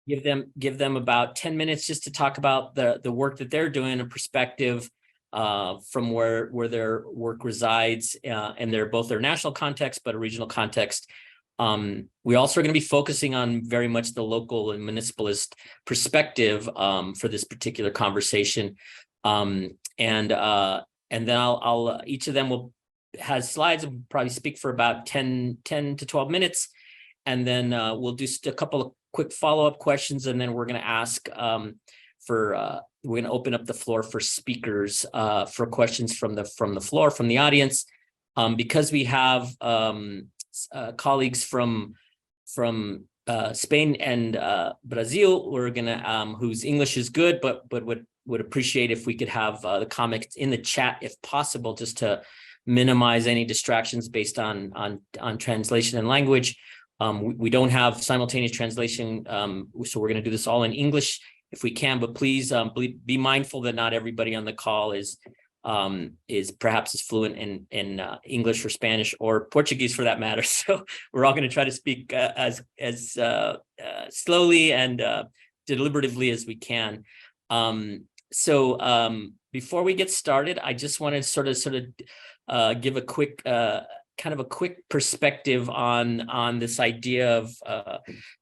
give them about 10 minutes just to talk about the work that they're doing, a perspective from where their work resides, and they're both their national context, but a regional context. We also are going to be focusing on very much the local and municipalist perspective for this particular conversation. And then I'll each of them has slides and probably speak for about 10 to 12 minutes. And then we'll do just a couple of quick follow-up questions. And then we're going to ask we're going to open up the floor for speakers for questions from the floor, from the audience. Because we have colleagues from Spain and Brazil, we're going to, whose English is good, but would appreciate if we could have the comments in the chat if possible, just to minimize any distractions based on translation and language. We don't have simultaneous translation, so we're going to do this all in English if we can, but please be mindful that not everybody on the call is perhaps as fluent in English or Spanish or Portuguese for that matter. So we're all going to try to speak as slowly and deliberatively as we can. So before we get started, I just want to sort of give a quick kind of a quick perspective on this idea of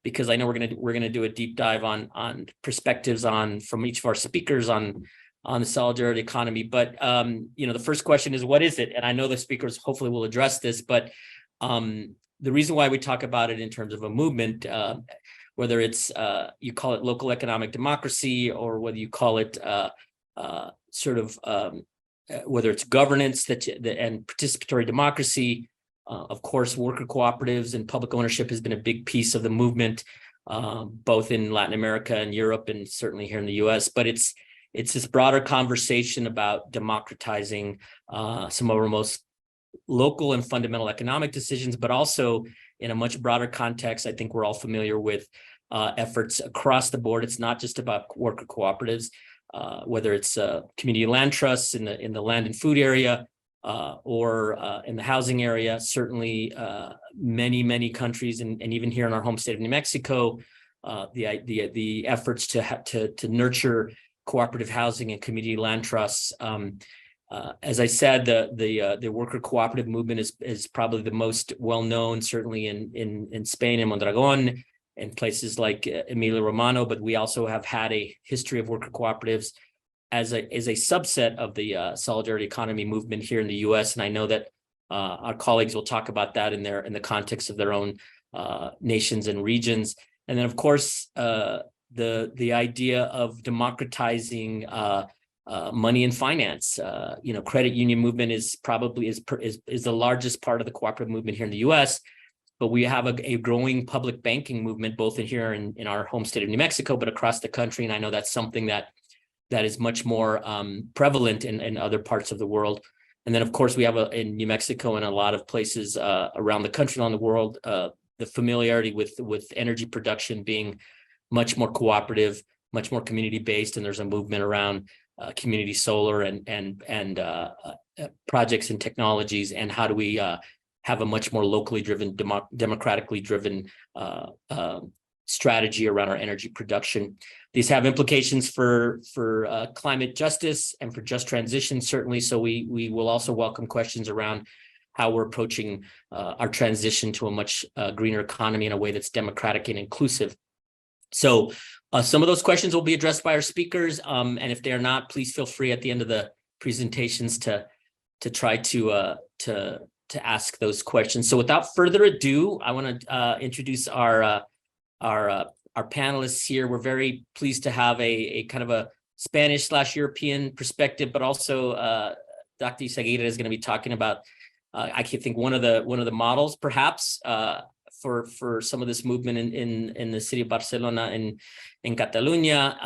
because I know we're gonna do a deep dive on perspectives from each of our speakers on the solidarity economy. But the first question is, what is it? And I know the speakers hopefully will address this, but the reason why we talk about it in terms of a movement, whether it's you call it local economic democracy, or whether you call it whether it's governance and participatory democracy, of course, worker cooperatives and public ownership has been a big piece of the movement, both in Latin America and Europe, and certainly here in the U.S. But it's this broader conversation about democratizing some of our most local and fundamental economic decisions, but also in a much broader context. I think we're all familiar with efforts across the board. It's not just about worker cooperatives. Whether it's community land trusts in the land and food area or in the housing area. Certainly many countries and even here in our home state of New Mexico, the efforts to nurture cooperative housing and community land trusts. As I said, the worker cooperative movement is probably the most well-known, certainly in Spain and Mondragon, in places like Emilia Romagna, but we also have had a history of worker cooperatives as a subset of the solidarity economy movement here in the U.S. And I know that our colleagues will talk about that in the context of their own nations and regions. And then, of course, the idea of democratizing money and finance. Credit union movement is probably the largest part of the cooperative movement here in the U.S. But we have a growing public banking movement, both here in our home state of New Mexico, but across the country. And I know that's something that is much more prevalent in other parts of the world. And then, of course, we have in New Mexico and a lot of places around the country and around the world, the familiarity with energy production being much more cooperative, much more community-based. And there's a movement around community solar and projects and technologies, and how do we have a much more locally driven, democratically driven strategy around our energy production. These have implications for climate justice and for just transition, certainly. So we will also welcome questions around how we're approaching our transition to a much greener economy in a way that's democratic and inclusive. So some of those questions will be addressed by our speakers. And if they are not, please feel free at the end of the presentations to try to ask those questions. So without further ado, I want to introduce our panelists here. We're very pleased to have a kind of a Spanish/European perspective, but also Dr. Eizaguirre is going to be talking about, I think one of the models, perhaps, for some of this movement in the city of Barcelona in Catalonia.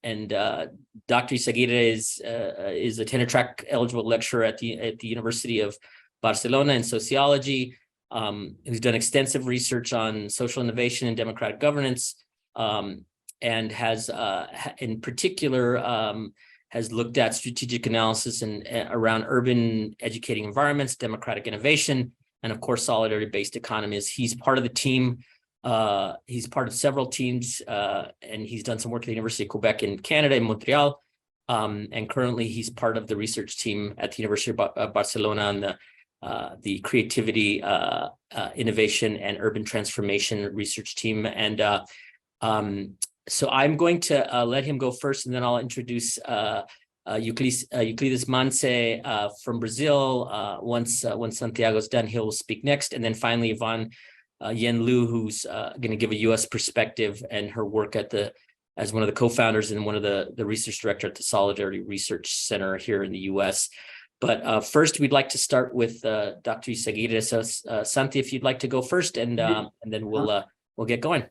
And Dr. Eizaguirre is a tenure track eligible lecturer at the University of Barcelona in sociology, who's done extensive research on social innovation and democratic governance, and has, in particular, has looked at strategic analysis around urban educating environments, democratic innovation, and of course, solidarity-based economies. He's part of the team He's part of several teams, and he's done some work at the University of Quebec in Canada, in Montreal. And currently he's part of the research team at the University of Barcelona on the creativity, innovation, and urban transformation research team. And so I'm going to let him go first, and then I'll introduce Euclides Mance from Brazil. Once Santiago's done, he'll speak next. And then finally, Yvonne Yen Liu, who's going to give a U.S. perspective and her work as one of the co-founders and one of the research director at the Solidarity Research Center here in the U.S. But first, we'd like to start with Dr. Eizaguirre. So, Santi, if you'd like to go first, and then we'll get going.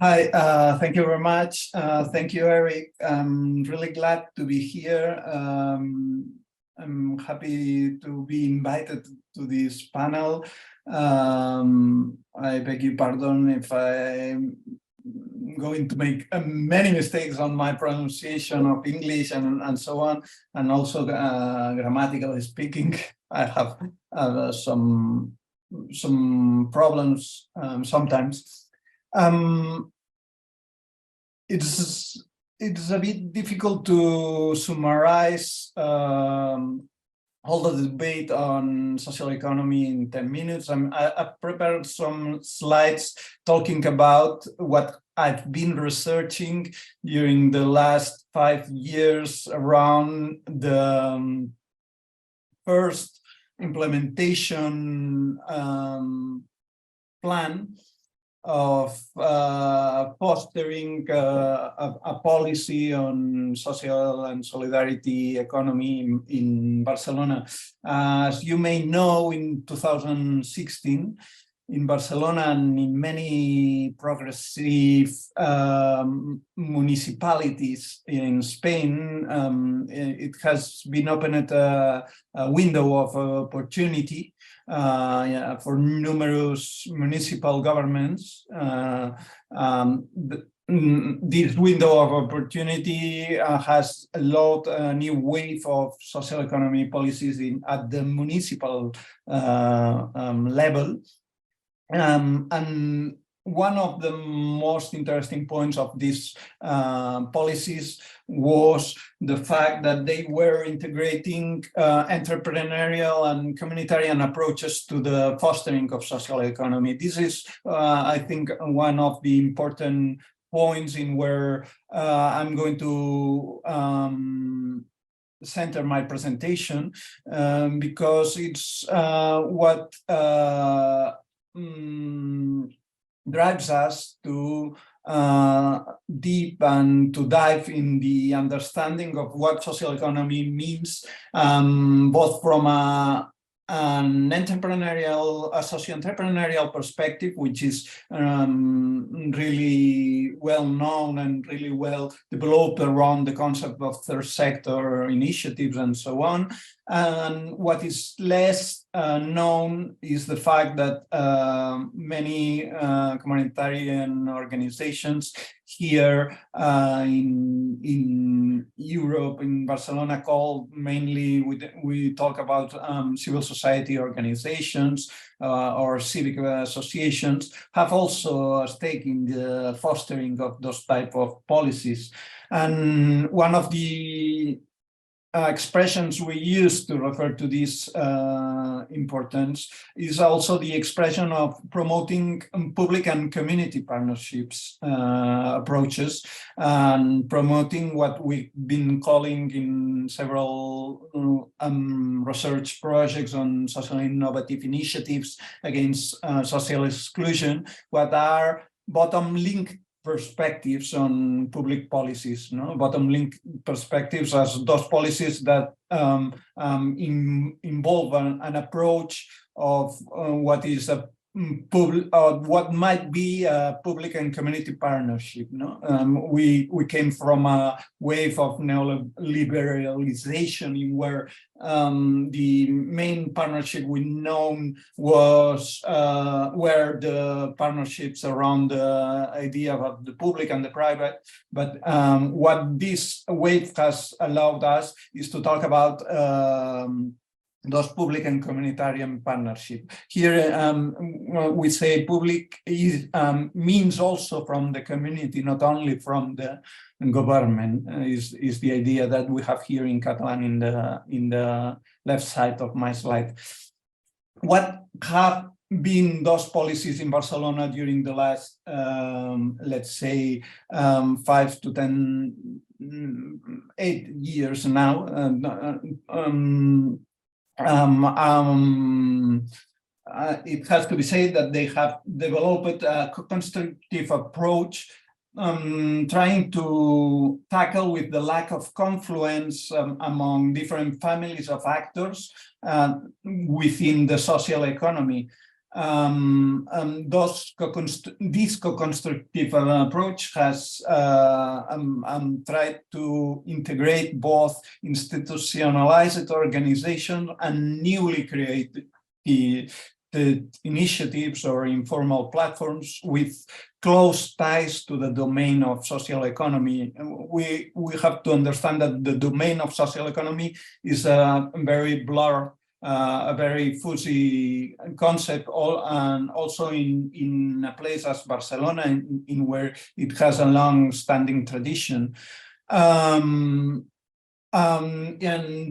Hi, thank you very much. Thank you, Eric. I'm really glad to be here. I'm happy to be invited to this panel. I beg your pardon if I'm going to make many mistakes on my pronunciation of English and so on, and also grammatically speaking, I have some problems sometimes. It's a bit difficult to summarize all the debate on social economy in 10 minutes. I've prepared some slides talking about what I've been researching during the last 5 years around the first implementation plan of fostering a policy on social and solidarity economy in Barcelona. As you may know, in 2016, in Barcelona and in many progressive municipalities in Spain, it has been opened a window of opportunity for numerous municipal governments. This window of opportunity has allowed a new wave of social economy policies at the municipal level. And one of the most interesting points of these policies was the fact that they were integrating entrepreneurial and communitarian approaches to the fostering of social economy. This is, I think, one of the important points in where I'm going to center my presentation, because it's what drives us to deep and to dive in the understanding of what social economy means, both from an entrepreneurial, a socio-entrepreneurial perspective, which is really well known and really well developed around the concept of third sector initiatives and so on. And what is less known is the fact that many communitarian organizations here in Europe, in Barcelona, called mainly, we talk about civil society organizations or civic associations, have also a stake in the fostering of those type of policies. And one of the expressions we use to refer to this importance is also the expression of promoting public and community partnerships approaches, and promoting what we've been calling in several research projects on social innovative initiatives against social exclusion, what are bottom link perspectives on public policies, bottom link perspectives as those policies that involve an approach of what is a what might be a public and community partnership. We came from a wave of neoliberalization in where the main partnership we known was where the partnerships around the idea of the public and the private. But what this wave has allowed us is to talk about those public and communitarian partnership. Here we say public is, means also from the community, not only from the government, is the idea that we have here in Catalan in the left side of my slide. What have been those policies in Barcelona during the last, let's say, 5 to 8 years now? It has to be said that they have developed a constructive approach, trying to tackle with the lack of confluence among different families of actors within the social economy. This co-constructive approach has tried to integrate both institutionalized organizations and newly created initiatives or informal platforms with close ties to the domain of social economy. We have to understand that the domain of social economy is a very blurred, a very fuzzy concept, and also in a place as Barcelona, in where it has a long-standing tradition. And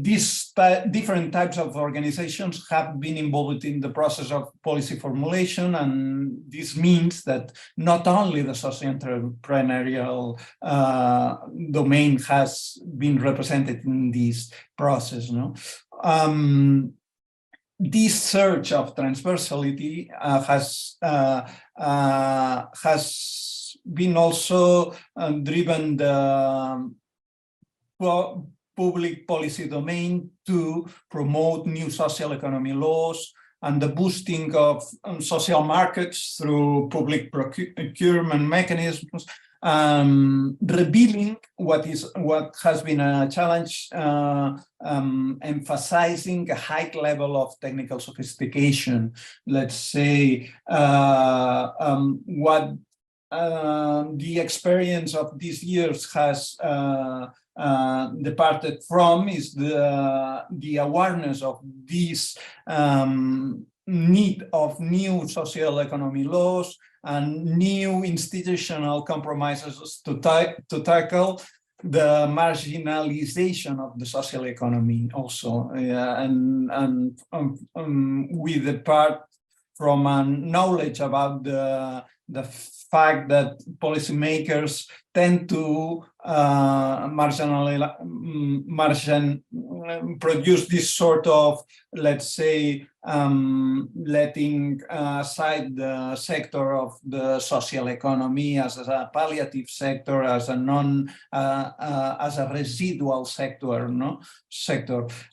these different types of organizations have been involved in the process of policy formulation, and this means that not only the socio-entrepreneurial domain has been represented in this process, no? This search of transversality has been also driven the public policy domain to promote new social economy laws and the boosting of social markets through public procurement mechanisms, revealing what has been a challenge, emphasizing a high level of technical sophistication. Let's say what the experience of these years has departed from is the awareness of this need of new social economy laws and new institutional compromises to tackle the marginalization of the social economy also, and we depart from a knowledge about the fact that policymakers tend to produce this sort of, let's say, letting aside the sector of the social economy as a palliative sector, as a residual sector,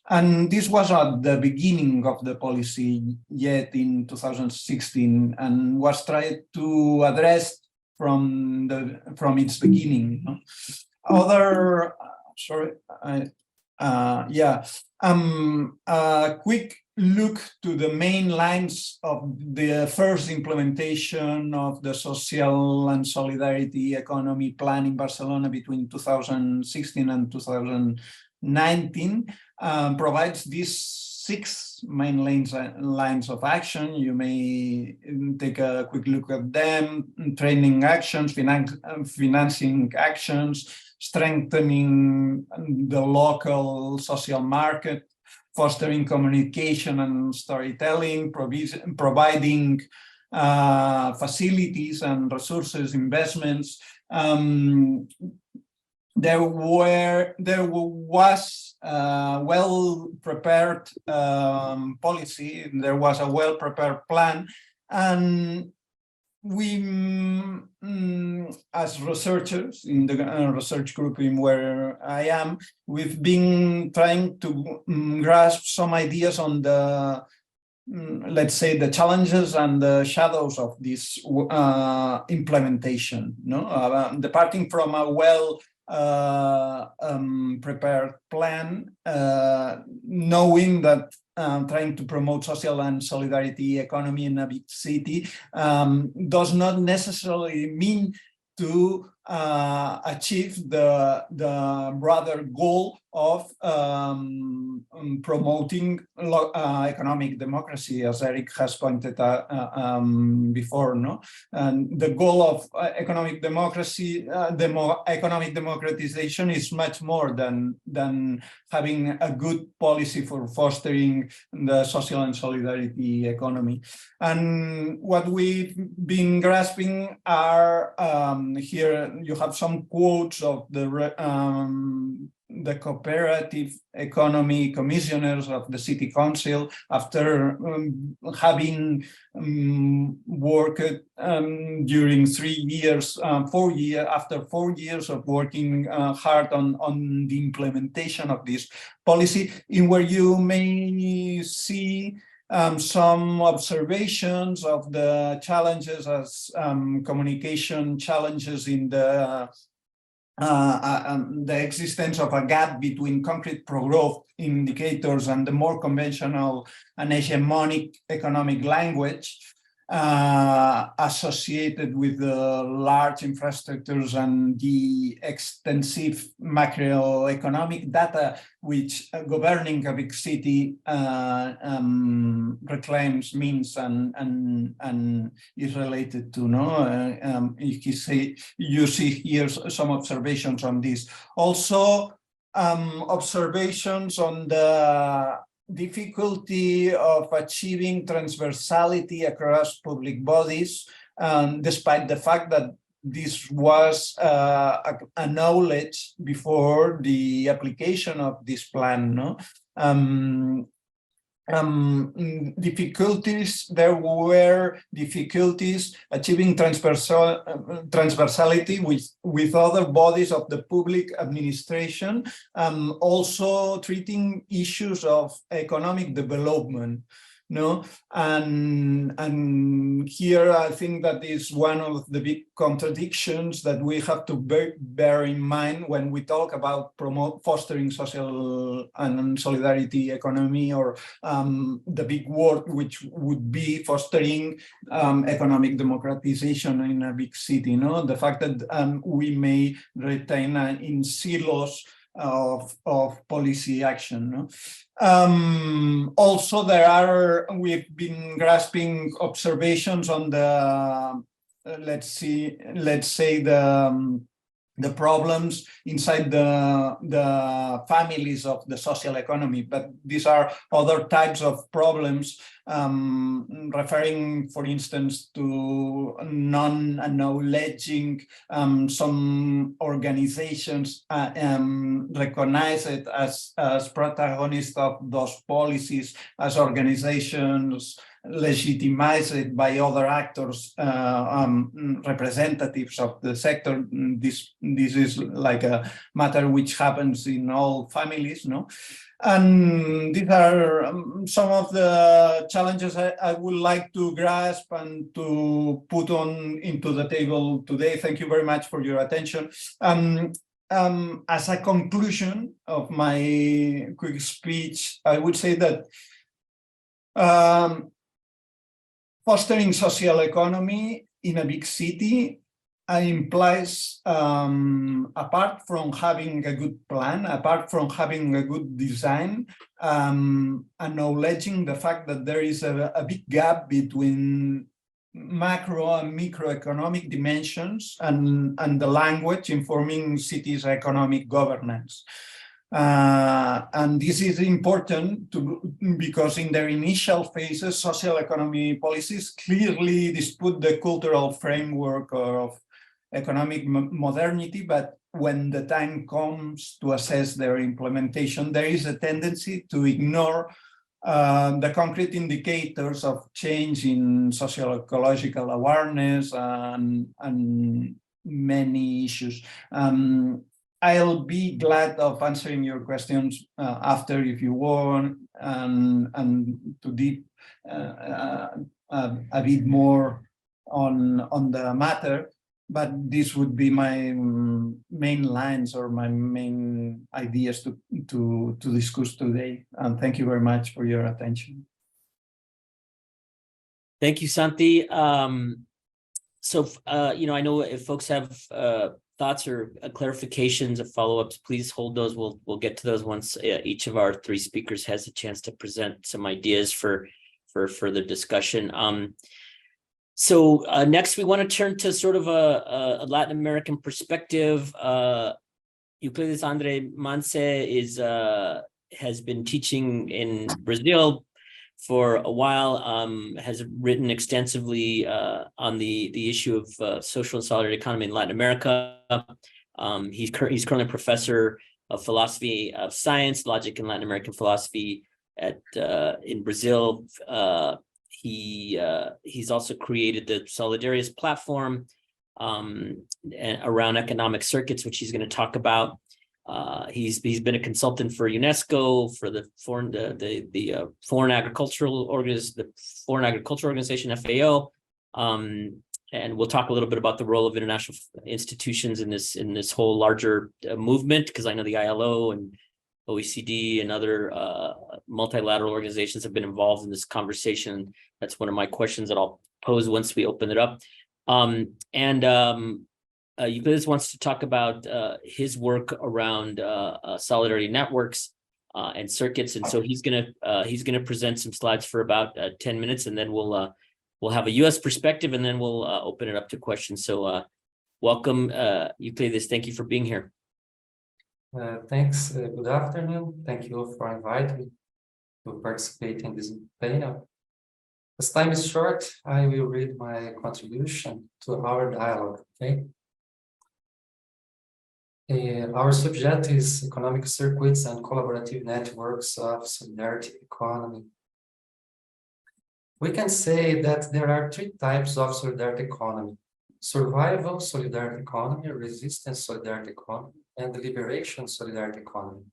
and this was at the beginning of the policy yet in 2016, and was tried to address from its beginning. A quick look to the main lines of the first implementation of the social and solidarity economy plan in Barcelona between 2016 and 2019 provides these 6 main lines of action. You may take a quick look at them: training actions, financing actions, strengthening the local social market, fostering communication and storytelling, providing facilities and resources, investments. There was a well-prepared policy, there was a well-prepared plan, and we, as researchers in the research group in where I am, we've been trying to grasp some ideas on the, let's say, the challenges and the shadows of this implementation. Departing from a prepared plan, knowing that trying to promote social and solidarity economy in a big city does not necessarily mean to achieve the broader goal of promoting economic democracy, as Eric has pointed out before. No, and the goal of economic democracy, economic democratization, is much more than having a good policy for fostering the social and solidarity economy. And what we've been grasping are here. You have some quotes of the cooperative economy commissioners of the city council after having worked during 3 years, 4 years, after 4 years of working hard on the implementation of this policy, in where you may see some observations of the challenges as communication challenges in the existence of a gap between concrete pro-growth indicators and the more conventional and hegemonic economic language associated with the large infrastructures and the extensive macroeconomic data which governing a big city reclaims, means, and is related to. No, you see here some observations on this. Also, observations on the difficulty of achieving transversality across public bodies, despite the fact that this was a knowledge before the application of this plan. No, difficulties. There were difficulties achieving transversality with other bodies of the public administration, also treating issues of economic development. No, and here I think that is one of the big contradictions that we have to bear in mind when we talk about fostering social and solidarity economy, or the big word which would be fostering economic democratization in a big city. No, the fact that we may retain in silos of policy action. No? Also, we've been grasping observations on the let's say the problems inside the families of the social economy, but these are other types of problems, referring, for instance, to non-acknowledging some organizations recognize it as protagonists of those policies, as organizations legitimized by other actors, representatives of the sector. This is like a matter which happens in all families, no? And these are some of the challenges I would like to grasp and to put into the table today. Thank you very much for your attention. As a conclusion of my quick speech, I would say that fostering social economy in a big city implies, apart from having a good plan, apart from having a good design, acknowledging the fact that there is a big gap between macro and microeconomic dimensions and the language informing cities' economic governance. And this is important because in their initial phases, social economy policies clearly dispute the cultural framework of economic modernity, but when the time comes to assess their implementation, there is a tendency to ignore the concrete indicators of change in socio-ecological awareness and many issues. I'll be glad of answering your questions after, if you want, and to deep a bit more on the matter. But this would be my main lines or my main ideas to discuss today. And thank you very much for your attention. Thank you, Santi. So, I know if folks have thoughts or clarifications or follow-ups, please hold those. We'll get to those once each of our three speakers has a chance to present some ideas for further discussion. So next, we want to turn to sort of a Latin American perspective. Euclides Andre Mance has been teaching in Brazil for a while, has written extensively on the issue of social and solidarity economy in Latin America. He's currently a professor of philosophy of science, logic, and Latin American philosophy in Brazil. He's also created the Solidarius platform and around economic circuits, which he's going to talk about. He's been a consultant for UNESCO, for the Foreign Agricultural Organization, FAO, and we'll talk a little bit about the role of international institutions in this whole larger movement, because I know the ILO and OECD and other multilateral organizations have been involved in this conversation. That's one of my questions that I'll pose once we open it up. Euclides wants to talk about his work around solidarity networks and circuits, and so he's gonna present some slides for about 10 minutes, and then we'll have a U.S. perspective, and then we'll open it up to questions. So welcome, Euclides. Thank you for being here. Thanks. Good afternoon. Thank you for inviting me to participate in this panel. As time is short, I will read my contribution to our dialogue. Okay. Our subject is economic circuits and collaborative networks of solidarity economy. We can say that there are three types of solidarity economy: survival solidarity economy, resistance solidarity economy, and liberation solidarity economy.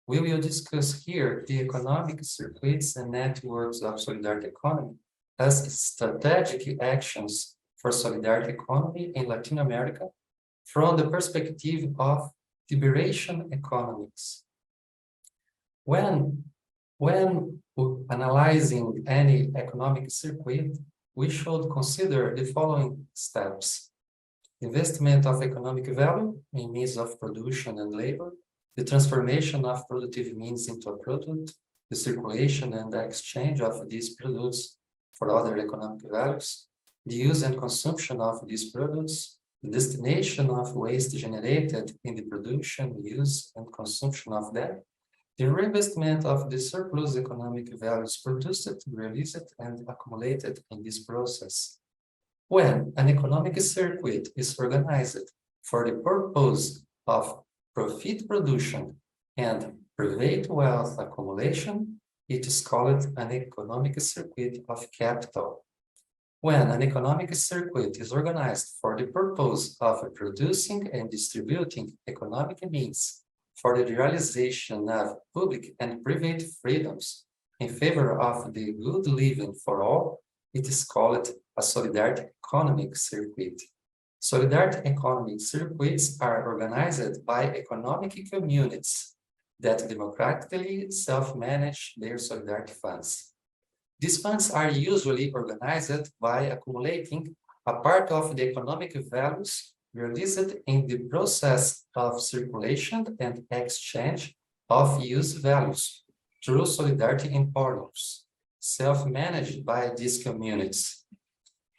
We will discuss here the economic circuits and networks of solidarity economy as strategic actions for solidarity economy in Latin America from the perspective of liberation economics. When analyzing any economic circuit, we should consider the following steps: investment of economic value in means of production and labor, the transformation of productive means into a product, the circulation and the exchange of these products for other economic values, the use and consumption of these products, the destination of waste generated in the production, use, and consumption of them, the reinvestment of the surplus economic values produced, released, and accumulated in this process. When an economic circuit is organized for the purpose of profit production and private wealth accumulation, it is called an economic circuit of capital. When an economic circuit is organized for the purpose of producing and distributing economic means for the realization of public and private freedoms in favor of the good living for all, it is called a solidarity economic circuit. Solidarity economic circuits are organized by economic communities that democratically self-manage their solidarity funds. These funds are usually organized by accumulating a part of the economic values released in the process of circulation and exchange of use values through solidarity emporiums, self-managed by these communities.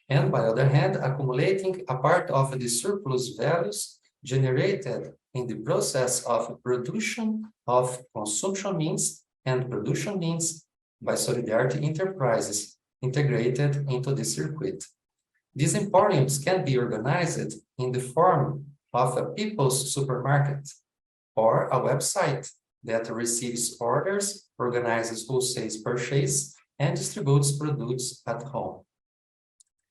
And by the other hand, accumulating a part of the surplus values generated in the process of production of consumption means and production means by solidarity enterprises integrated into the circuit. These emporiums can be organized in the form of a people's supermarket or a website that receives orders, organizes wholesale purchase, and distributes products at home.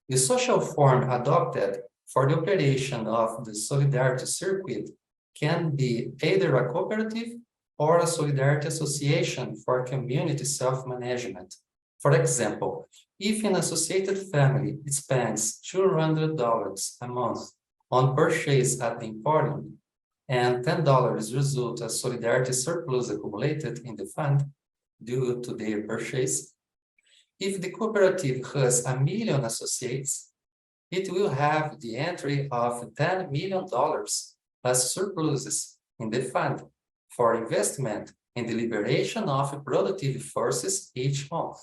The social form adopted for the operation of the solidarity circuit can be either a cooperative or a solidarity association for community self-management. For example, if an associated family spends $200 a month on purchase at the emporium and $10 result as solidarity surplus accumulated in the fund due to their purchase, if the cooperative has 1 million associates it will have the entry of $10 million as surpluses in the fund for investment in the liberation of productive forces each month.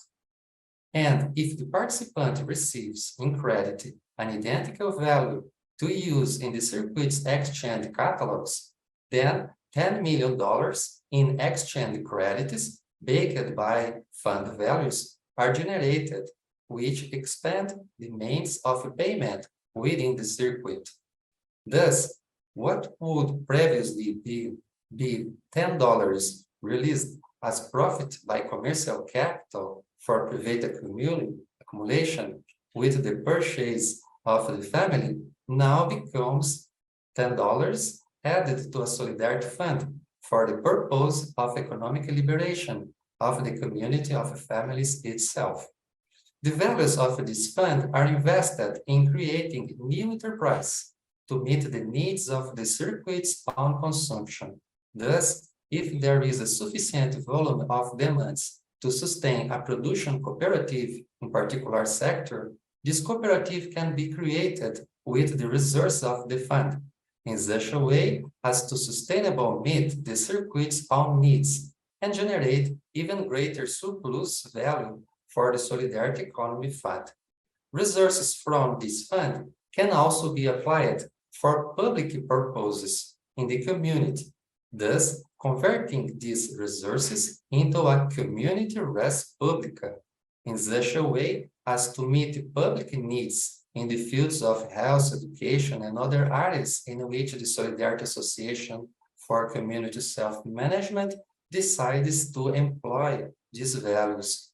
And if the participant receives in credit an identical value to use in the circuit's exchange catalogs, then $10 million in exchange credits backed by fund values are generated, which expand the means of payment within the circuit. Thus, what would previously be $10 released as profit by commercial capital for private accumulation with the purchase of the family now becomes $10 added to a solidarity fund for the purpose of economic liberation of the community of families itself. The values of this fund are invested in creating new enterprise to meet the needs of the circuit's own consumption. Thus, if there is a sufficient volume of demands to sustain a production cooperative in particular sector, this cooperative can be created with the resources of the fund in such a way as to sustainably meet the circuit's own needs and generate even greater surplus value for the Solidarity Economy Fund. Resources from this fund can also be applied for public purposes in the community, thus converting these resources into a community res publica in such a way as to meet public needs in the fields of health, education, and other areas in which the Solidarity Association for Community Self-Management decides to employ these values.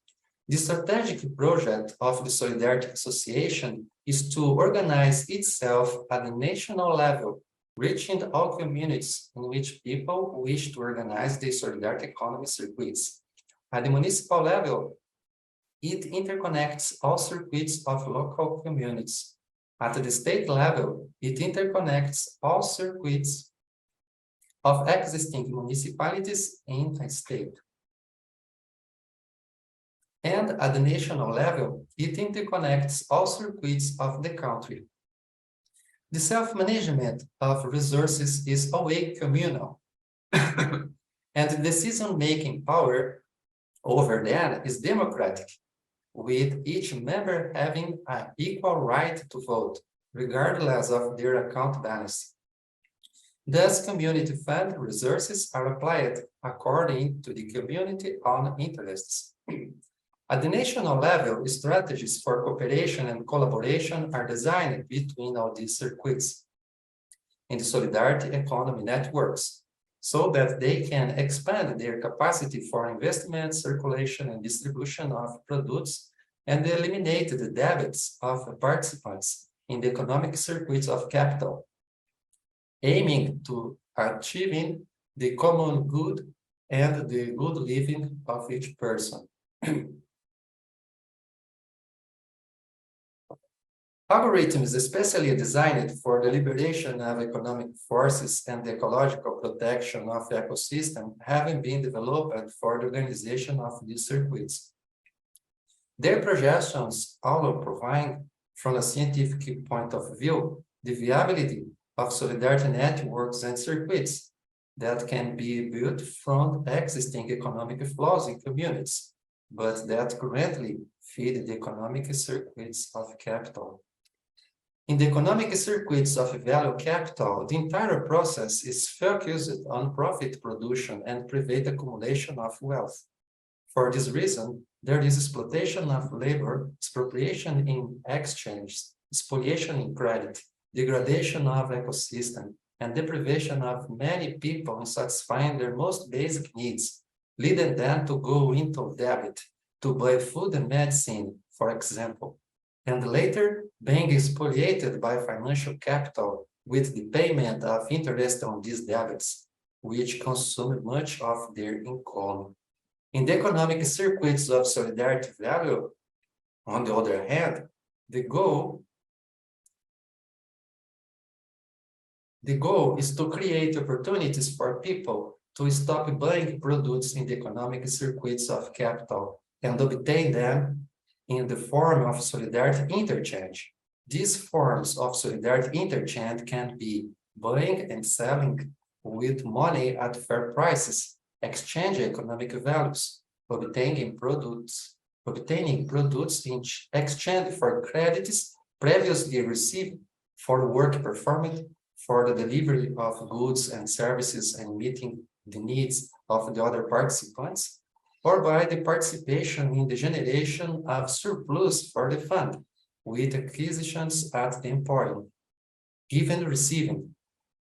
The strategic project of the Solidarity Association is to organize itself at the national level, reaching all communities in which people wish to organize the Solidarity Economy circuits. At the municipal level, it interconnects all circuits of local communities. At the state level, it interconnects all circuits of existing municipalities in a state. And at the national level, it interconnects all circuits of the country. The self-management of resources is always communal, and the decision-making power over that is democratic, with each member having an equal right to vote, regardless of their account balance. Thus, community fund resources are applied according to the community own interests. At the national level, strategies for cooperation and collaboration are designed between all these circuits in the solidarity economy networks, so that they can expand their capacity for investment, circulation, and distribution of products, and eliminate the debits of participants in the economic circuits of capital, aiming to achieving the common good and the good living of each person. Algorithms especially designed for the liberation of economic forces and the ecological protection of the ecosystem having been developed for the organization of these circuits. Their projections also provide, from a scientific point of view, the viability of solidarity networks and circuits that can be built from existing economic flows in communities, but that currently feed the economic circuits of capital. In the economic circuits of value capital, the entire process is focused on profit production and private accumulation of wealth. For this reason, there is exploitation of labor, expropriation in exchange, spoliation in credit, degradation of ecosystem, and deprivation of many people in satisfying their most basic needs, leading them to go into debt, to buy food and medicine, for example, and later being expoliated by financial capital with the payment of interest on these debts, which consume much of their income. In the economic circuits of solidarity value, on the other hand, the goal is to create opportunities for people to stop buying products in the economic circuits of capital and obtain them in the form of solidarity interchange, These forms of solidarity interchange can be buying and selling with money at fair prices, exchange economic values, obtaining products in exchange for credits previously received for work performed, for the delivery of goods and services and meeting the needs of the other participants, or by the participation in the generation of surplus for the fund, with acquisitions at the emporium, giving and receiving,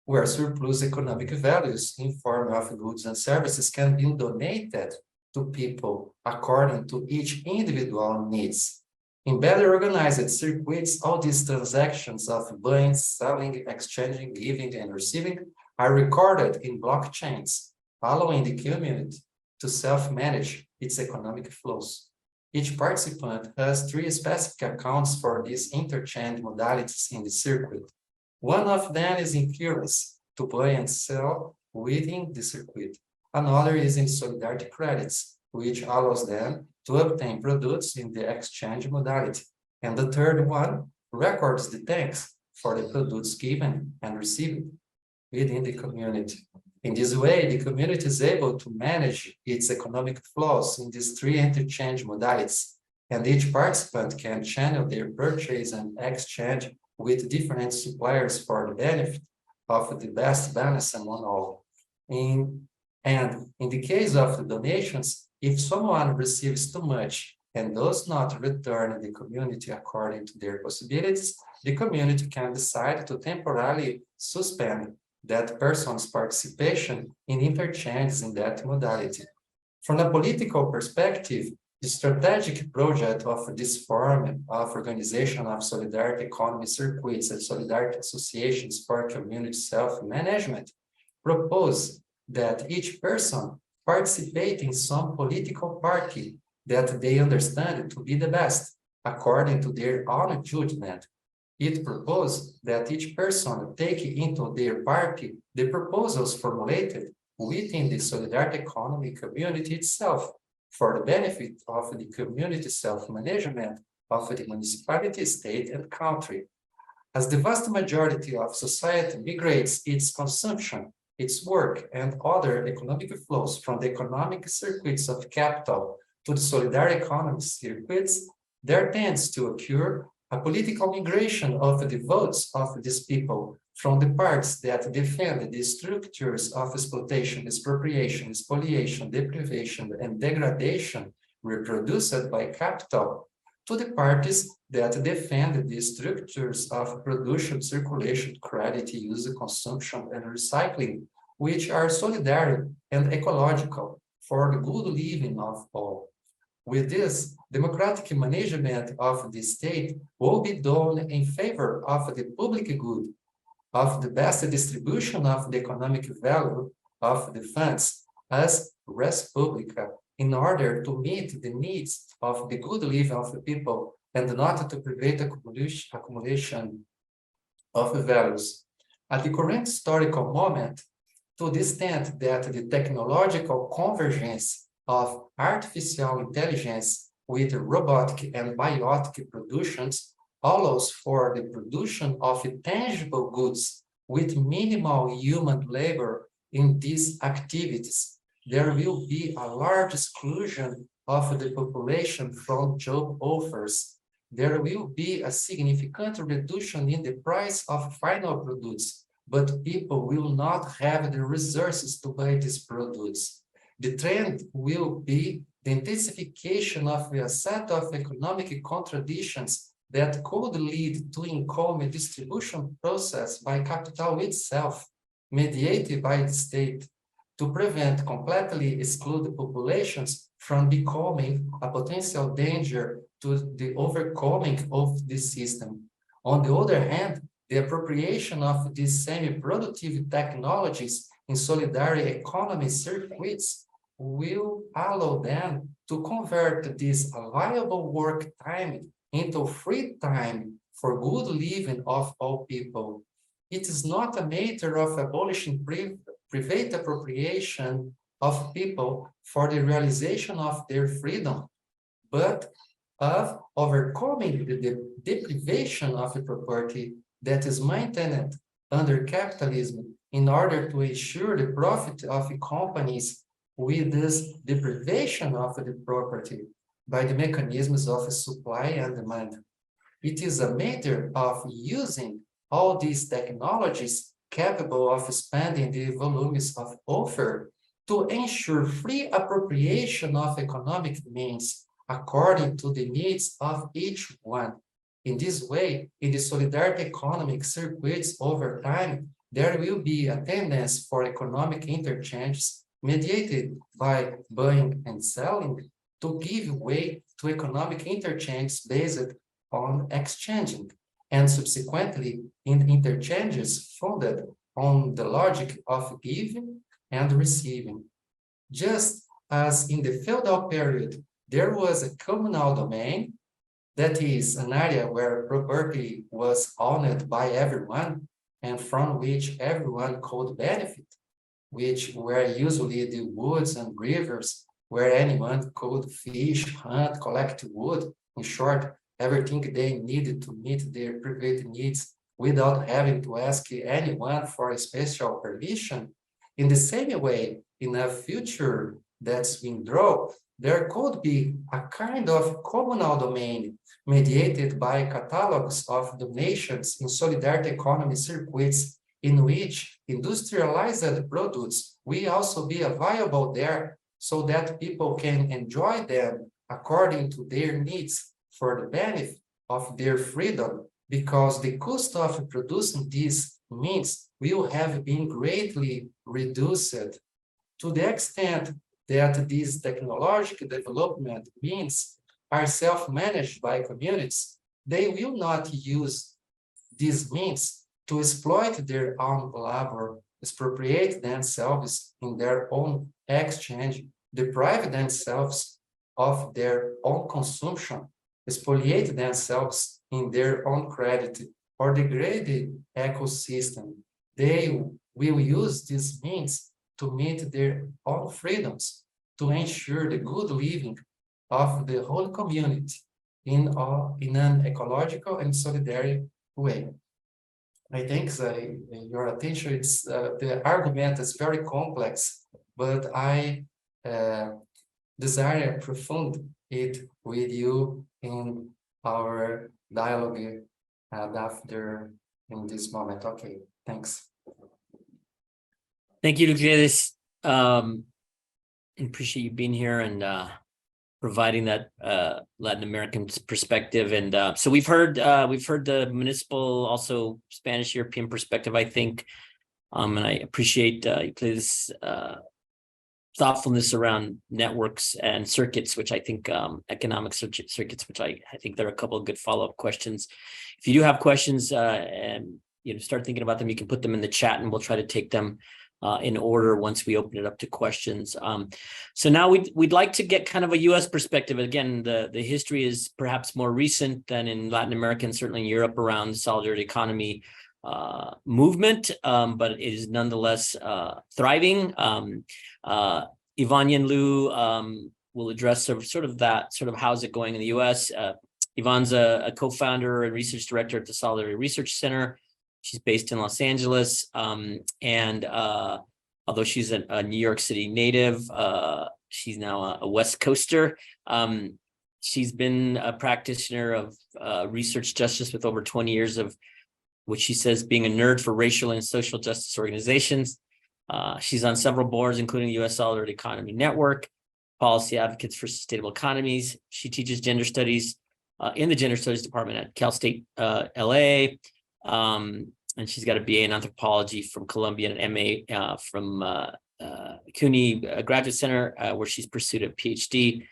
where surplus economic values in form of goods and services can be donated to people according to each individual needs. In better organized circuits, all these transactions of buying, selling, exchanging, giving, and receiving are recorded in blockchains, allowing the community to self-manage its economic flows. Each participant has 3 specific accounts for these interchange modalities in the circuit. One of them is in currency, to buy and sell within the circuit. Another is in solidarity credits, which allows them to obtain products in the exchange modality. And the third one records the thanks for the products given and received within the community. In this way, the community is able to manage its economic flows in these 3 interchange modalities, and each participant can channel their purchase and exchange with different suppliers for the benefit of the best balance among all. And in the case of the donations, if someone receives too much and does not return the community according to their possibilities, the community can decide to temporarily suspend that person's participation in interchanges in that modality. From a political perspective, the strategic project of this form of organization of solidarity economy circuits and solidarity associations for community self-management propose that each person participate in some political party that they understand to be the best, according to their own judgment. It proposed that each person take into their party the proposals formulated within the solidarity economy community itself for the benefit of the community self-management of the municipality, state, and country. As the vast majority of society migrates its consumption, its work, and other economic flows from the economic circuits of capital to the solidarity economy circuits, there tends to occur a political migration of the votes of these people from the parts that defend the structures of exploitation, expropriation, spoliation, deprivation, and degradation reproduced by capital to the parties that defend the structures of production, circulation, credit, use, consumption, and recycling, which are solidary and ecological for the good living of all. With this, democratic management of the state will be done in favor of the public good, of the best distribution of the economic value of the funds as res publica, in order to meet the needs of the good living of the people and not to prevent accumulation of values. At the current historical moment, to the extent that the technological convergence of artificial intelligence with robotic and biotic productions allows for the production of tangible goods with minimal human labor in these activities. There will be a large exclusion of the population from job offers. There will be a significant reduction in the price of final products, but people will not have the resources to buy these products. The trend will be the intensification of a set of economic contradictions that could lead to income distribution process by capital itself, mediated by the state, to prevent completely excluded populations from becoming a potential danger to the overcoming of this system. On the other hand, the appropriation of these semi-productive technologies in solidarity economy circuits will allow them to convert this viable work time into free time for good living of all people. It is not a matter of abolishing private appropriation of people for the realization of their freedom, but of overcoming the deprivation of the property that is maintained under capitalism in order to ensure the profit of companies with this deprivation of the property by the mechanisms of supply and demand. It is a matter of using all these technologies capable of expanding the volumes of offer to ensure free appropriation of economic means according to the needs of each one. In this way, in the solidarity economic circuits over time, there will be a tendency for economic interchanges mediated by buying and selling to give way to economic interchanges based on exchanging, and subsequently in interchanges founded on the logic of giving and receiving. Just as in the feudal period, there was a communal domain, that is an area where property was owned by everyone and from which everyone could benefit, which were usually the woods and rivers where anyone could fish, hunt, collect wood, in short, everything they needed to meet their private needs without having to ask anyone for a special permission. In the same way, in a future that's been drawn, there could be a kind of communal domain mediated by catalogs of donations in solidarity economy circuits in which industrialized products will also be available there so that people can enjoy them according to their needs for the benefit of their freedom, because the cost of producing these means will have been greatly reduced to the extent that these technological development means are self-managed by communities. They will not use these means to exploit their own labor, expropriate themselves in their own exchange, deprive themselves of their own consumption, spoliate themselves in their own credit, or degrade the ecosystem. They will use these means to meet their own freedoms, to ensure the good living of the whole community in an ecological and solidary way. I think your attention, the argument is very complex, but I desire to profound it with you in our dialogue after in this moment. Okay, thanks. Thank you, Euclides. Appreciate you being here and providing that Latin American perspective. And so we've heard the municipal, also Spanish European perspective, I think, and I appreciate Euclides' thoughtfulness around networks and circuits, which I think economic circuits, which I think there are a couple of good follow-up questions. If you do have questions and start thinking about them, you can put them in the chat and we'll try to take them in order once we open it up to questions. So now we'd like to get kind of a U.S. perspective. Again, the history is perhaps more recent than in Latin America and certainly in Europe around the solidarity economy movement, but it is nonetheless thriving. Yvonne and Lou will address sort of how's it going in the U.S. Yvonne's a co-founder and research director at the Solidarity Research Center. She's based in Los Angeles, and although she's a New York City native, she's now a West Coaster. She's been a practitioner of research justice with over 20 years of what she says being a nerd for racial and social justice organizations. She's on several boards, including the U.S. Solidarity Economy Network, Policy Advocates for Sustainable Economies. She teaches gender studies in the Gender Studies Department at Cal State LA. And she's got a BA in anthropology from Columbia and an MA from CUNY Graduate Center, where she's pursued a PhD.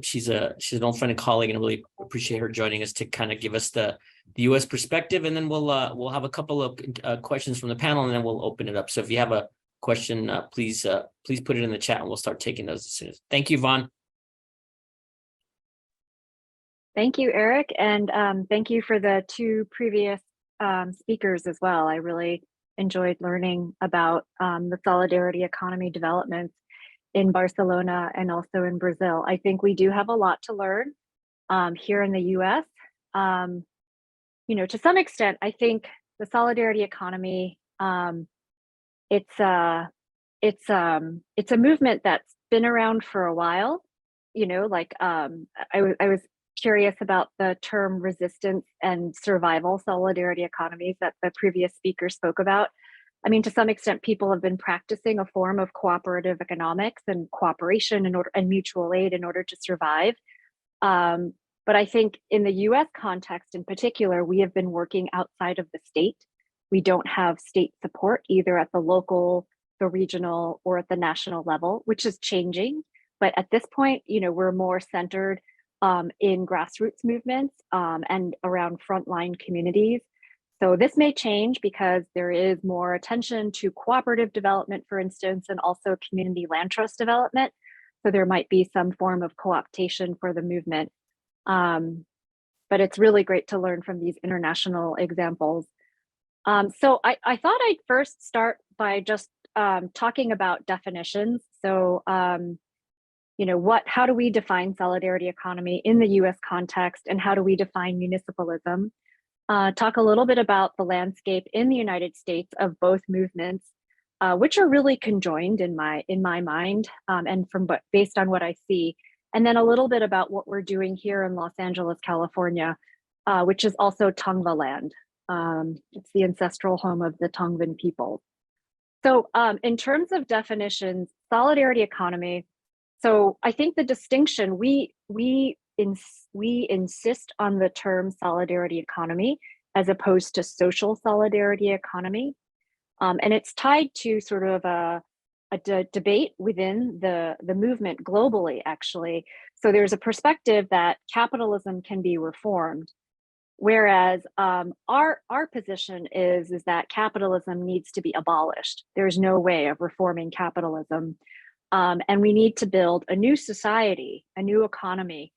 She's an old friend and colleague, and I really appreciate her joining us to kind of give us the U.S. perspective. And then we'll have a couple of questions from the panel, and then we'll open it up. So if you have a question, please put it in the chat, and we'll start taking those as soon as. Thank you, Yvonne. Thank you, Eric, and thank you for the two previous speakers as well. I really enjoyed learning about the solidarity economy developments in Barcelona and also in Brazil. I think we do have a lot to learn here in the US. To some extent, I think the solidarity economy, it's a movement that's been around for a while. I was curious about the term resistance and survival solidarity economies that the previous speaker spoke about. I mean, to some extent, people have been practicing a form of cooperative economics and cooperation and mutual aid in order to survive. But I think in the US context in particular, we have been working outside of the state. We don't have state support either at the local, the regional, or at the national level, which is changing. But at this point, we're more centered in grassroots movements and around frontline communities. So this may change because there is more attention to cooperative development, for instance, and also community land trust development. So there might be some form of co-optation for the movement. But it's really great to learn from these international examples. So I thought I'd first start by just talking about definitions. So, how do we define solidarity economy in the US context, and how do we define municipalism? Talk a little bit about the landscape in the United States of both movements, which are really conjoined in my mind, and based on what I see. And then a little bit about what we're doing here in Los Angeles, California, which is also Tongva land. It's the ancestral home of the Tongvan people. So in terms of definitions, solidarity economy, so I think the distinction, we insist on the term solidarity economy as opposed to social solidarity economy. And it's tied to sort of a debate within the movement globally, actually. So there's a perspective that capitalism can be reformed, whereas our position is that capitalism needs to be abolished. There's no way of reforming capitalism. And we need to build a new society, a new economy,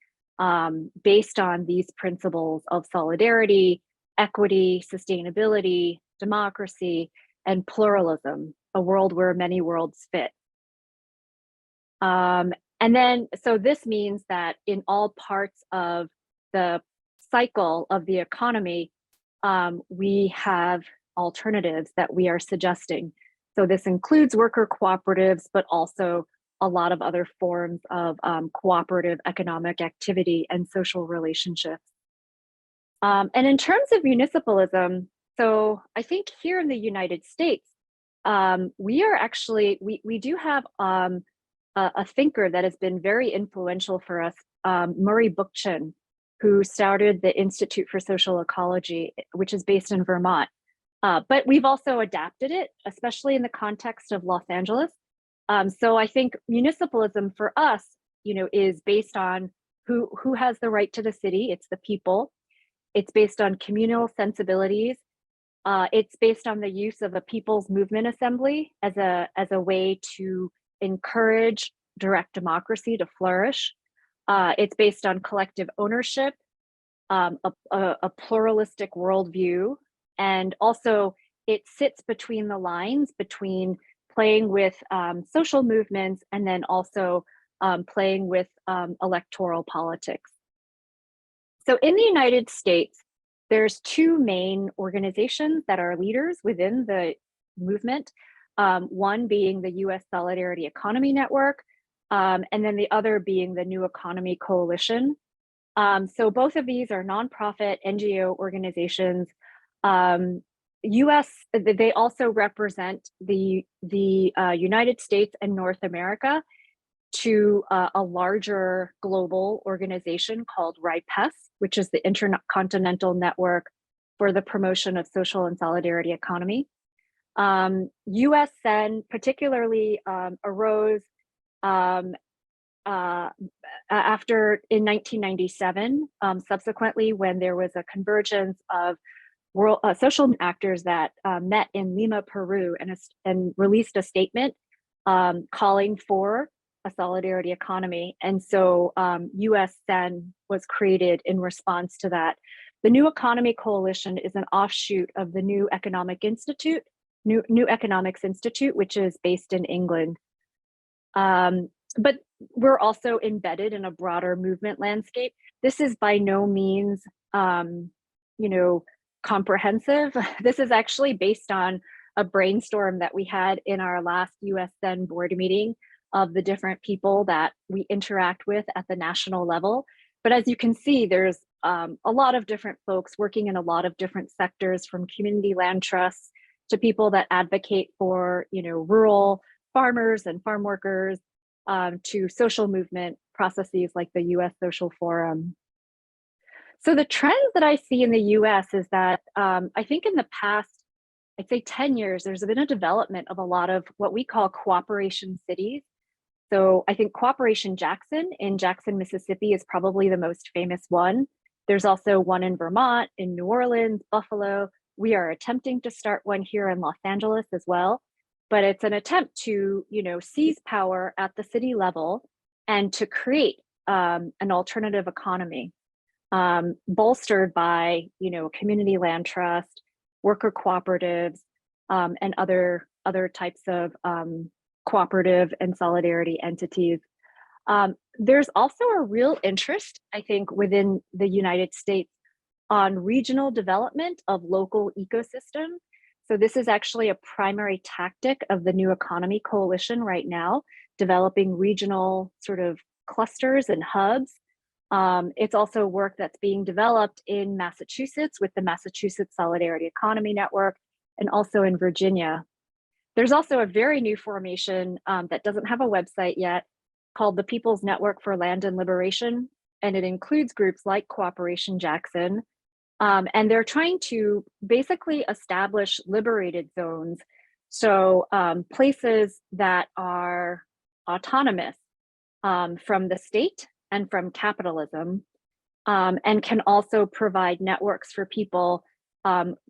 based on these principles of solidarity, equity, sustainability, democracy, and pluralism, a world where many worlds fit. And then, so this means that in all parts of the cycle of the economy, we have alternatives that we are suggesting. So this includes worker cooperatives, but also a lot of other forms of cooperative economic activity and social relationships. And in terms of municipalism, so I think here in the United States, we are actually, we do have a thinker that has been very influential for us, Murray Bookchin, who started the Institute for Social Ecology, which is based in Vermont. But we've also adapted it, especially in the context of Los Angeles. So I think municipalism for us, is based on who has the right to the city. It's the people. It's based on communal sensibilities. It's based on the use of a people's movement assembly as a way to encourage direct democracy to flourish. It's based on collective ownership, a pluralistic worldview, and also it sits between the lines between playing with social movements and then also playing with electoral politics. So in the United States, there's two main organizations that are leaders within the movement, one being the US Solidarity Economy Network, and then the other being the New Economy Coalition. So both of these are nonprofit NGO organizations. They also represent the United States and North America to a larger global organization called RIPES, which is the Intercontinental Network for the Promotion of Social and Solidarity Economy. USN particularly arose after in 1997, subsequently when there was a convergence of world social actors that met in Lima, Peru, and released a statement calling for a solidarity economy. And so USN was created in response to that. The New Economy Coalition is an offshoot of the New Economics Institute, which is based in England. But we're also embedded in a broader movement landscape. This is by no means, comprehensive. This is actually based on a brainstorm that we had in our last USN board meeting of the different people that we interact with at the national level. But as you can see, there's a lot of different folks working in a lot of different sectors, from community land trusts to people that advocate for, rural farmers and farm workers, to social movement processes like the US Social Forum. So the trends that I see in the US is that I think in the past, I'd say 10 years, there's been a development of a lot of what we call cooperation cities. So I think Cooperation Jackson in Jackson, Mississippi is probably the most famous one. There's also one in Vermont, in New Orleans, Buffalo. We are attempting to start one here in Los Angeles as well. But it's an attempt to, seize power at the city level and to create an alternative economy, bolstered by, community land trust, worker cooperatives, and other types of cooperative and solidarity entities. There's also a real interest, I think, within the United States on regional development of local ecosystems. So this is actually a primary tactic of the New Economy Coalition right now, developing regional sort of clusters and hubs. It's also work that's being developed in Massachusetts with the Massachusetts Solidarity Economy Network, and also in Virginia. There's also a very new formation that doesn't have a website yet, called the People's Network for Land and Liberation, and it includes groups like Cooperation Jackson. And they're trying to basically establish liberated zones. So places that are autonomous from the state and from capitalism, and can also provide networks for people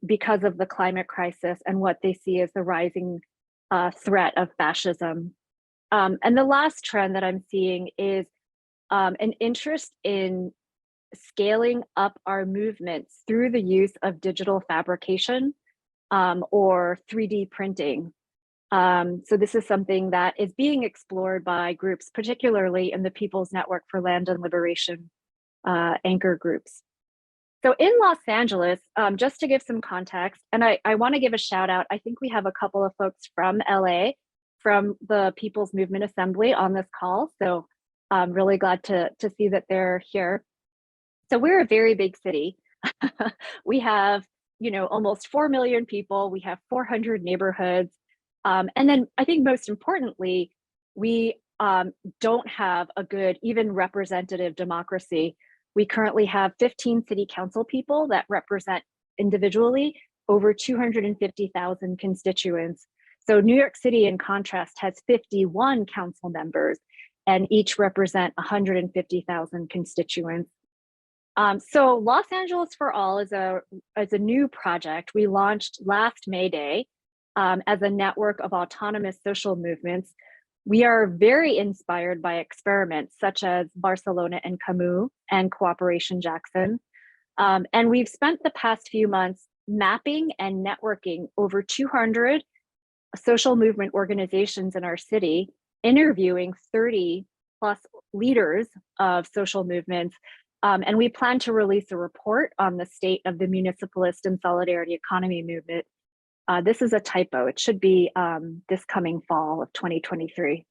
because of the climate crisis and what they see as the rising threat of fascism. And the last trend that I'm seeing is an interest in scaling up our movements through the use of digital fabrication or 3D printing. So this is something that is being explored by groups, particularly in the People's Network for Land and Liberation anchor groups. So in Los Angeles, just to give some context, and I want to give a shout out, I think we have a couple of folks from LA, from the People's Movement Assembly on this call. So I'm really glad to see that they're here. So we're a very big city. We have, almost 4 million people. We have 400 neighborhoods. And then I think most importantly, we don't have a good, even representative democracy. We currently have 15 city council people that represent individually over 250,000 constituents. So New York City, in contrast, has 51 council members, and each represent 150,000 constituents. So Los Angeles for All is a new project we launched last May Day as a network of autonomous social movements. We are very inspired by experiments such as Barcelona and Camus and Cooperation Jackson. And we've spent the past few months mapping and networking over 200 social movement organizations in our city, interviewing 30 plus leaders of social movements. And we plan to release a report on the state of the municipalist and solidarity economy movement. This is a typo. It should be this coming fall of 2023.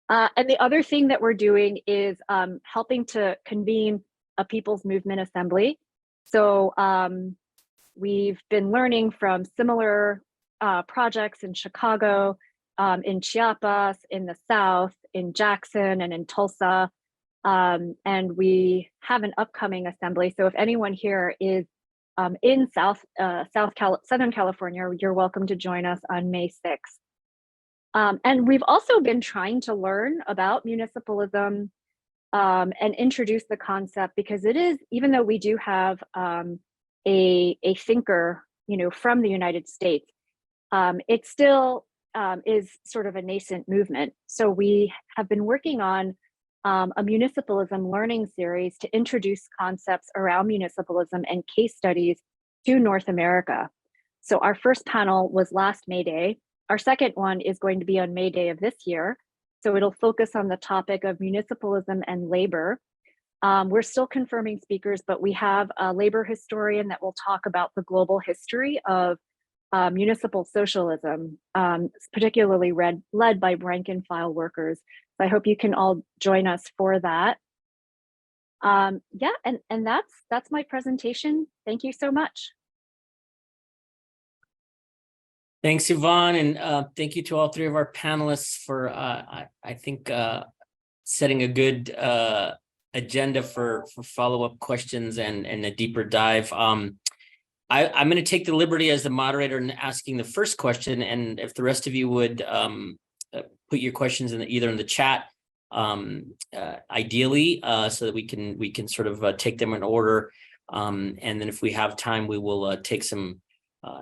And the other thing that we're doing is helping to convene a People's Movement Assembly. So we've been learning from similar projects in Chicago, in Chiapas, in the South, in Jackson, and in Tulsa. And we have an upcoming assembly. So if anyone here is in Southern California, you're welcome to join us on May 6th. And we've also been trying to learn about municipalism and introduce the concept, because it is, even though we do have a thinker, from the United States, it still is sort of a nascent movement. So we have been working on a municipalism learning series to introduce concepts around municipalism and case studies to North America. So our first panel was last May Day. Our second one is going to be on May Day of this year. So it'll focus on the topic of municipalism and labor. We're still confirming speakers, but we have a labor historian that will talk about the global history of municipal socialism, particularly led by rank and file workers. So I hope you can all join us for that. Yeah, and that's my presentation. Thank you so much. Thanks, Yvonne, and thank you to all three of our panelists for, I think, setting a good agenda for follow-up questions and a deeper dive. I'm going to take the liberty as the moderator in asking the first question, and if the rest of you would put your questions in either in the chat, ideally, so that we can sort of take them in order, and then if we have time, we will take some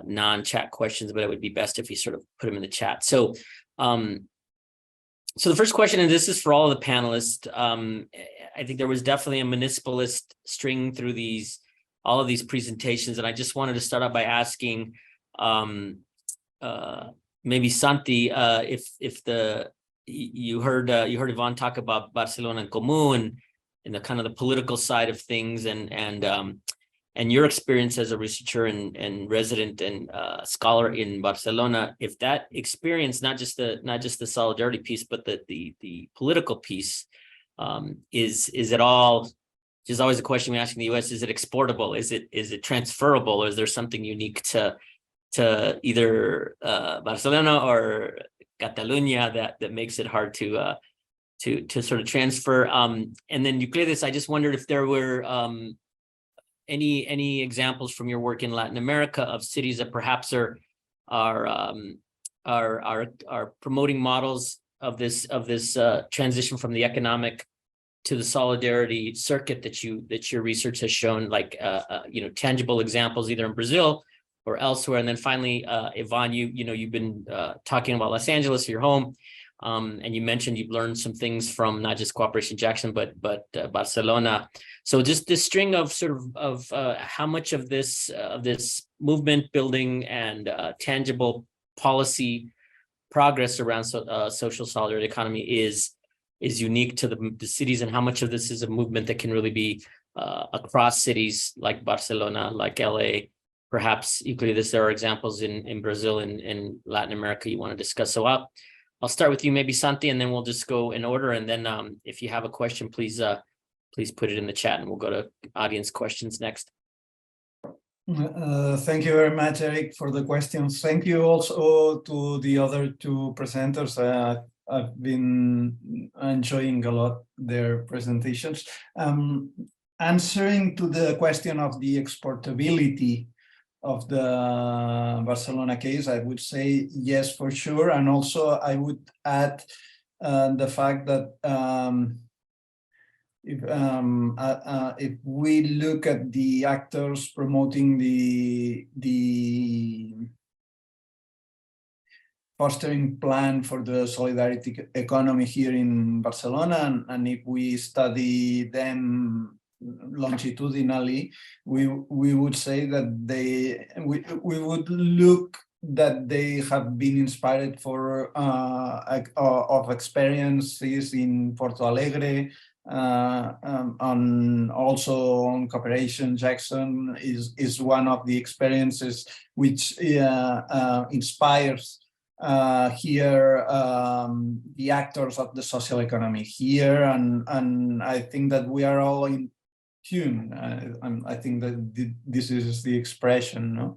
non-chat questions, but it would be best if you sort of put them in the chat. So, so the first question, and this is for all of the panelists, I think there was definitely a municipalist string through all of these presentations, and I just wanted to start out by asking, maybe Santi, if you heard Yvonne talk about Barcelona en Comú and the kind of the political side of things, and your experience as a researcher and resident and scholar in Barcelona, if that experience, not just the solidarity piece, but the political piece, is it all, which is always a question we ask in the US, is it exportable? Is it transferable? Or is there something unique to either Barcelona or Catalunya that makes it hard to sort of transfer? And then Euclides, I just wondered if there were any examples from your work in Latin America of cities that perhaps are promoting models of this transition from the economic to the solidarity circuit that your research has shown, like tangible examples either in Brazil or elsewhere. And then finally, Yvonne, you've been talking about Los Angeles, your home, and you mentioned you've learned some things from not just Cooperation Jackson, but Barcelona. So just this string of sort of how much of this movement building and tangible policy progress around social solidarity economy is unique to the cities, and how much of this is a movement that can really be across cities like Barcelona, like LA. Perhaps equally, there are examples in Brazil and in Latin America you want to discuss. So I'll start with you, maybe Santi, and then we'll just go in order. And then if you have a question, please put it in the chat, and we'll go to audience questions next. Thank you very much, Eric, for the questions. Thank you also to the other two presenters. I've been enjoying a lot their presentations. Answering to the question of the exportability of the Barcelona case, I would say yes, for sure. And also I would add the fact that if we look at the actors promoting the fostering plan for the solidarity economy here in Barcelona, and if we study them longitudinally, we would say that we would look that they have been inspired of experiences in Porto Alegre, also on Cooperation Jackson is one of the experiences which inspires here the actors of the social economy here, and I think that we are all in tune. I think that this is the expression, no?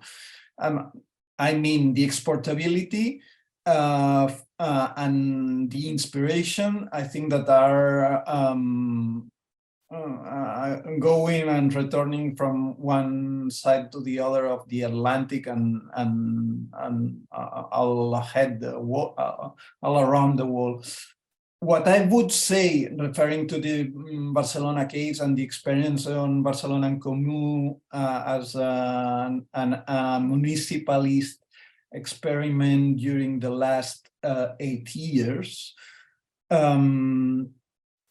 I mean, the exportability and the inspiration, I think that are going and returning from one side to the other of the Atlantic and all around the world. What I would say, referring to the Barcelona case and the experience on Barcelona en Comú as a municipalist experiment during the last 8 years,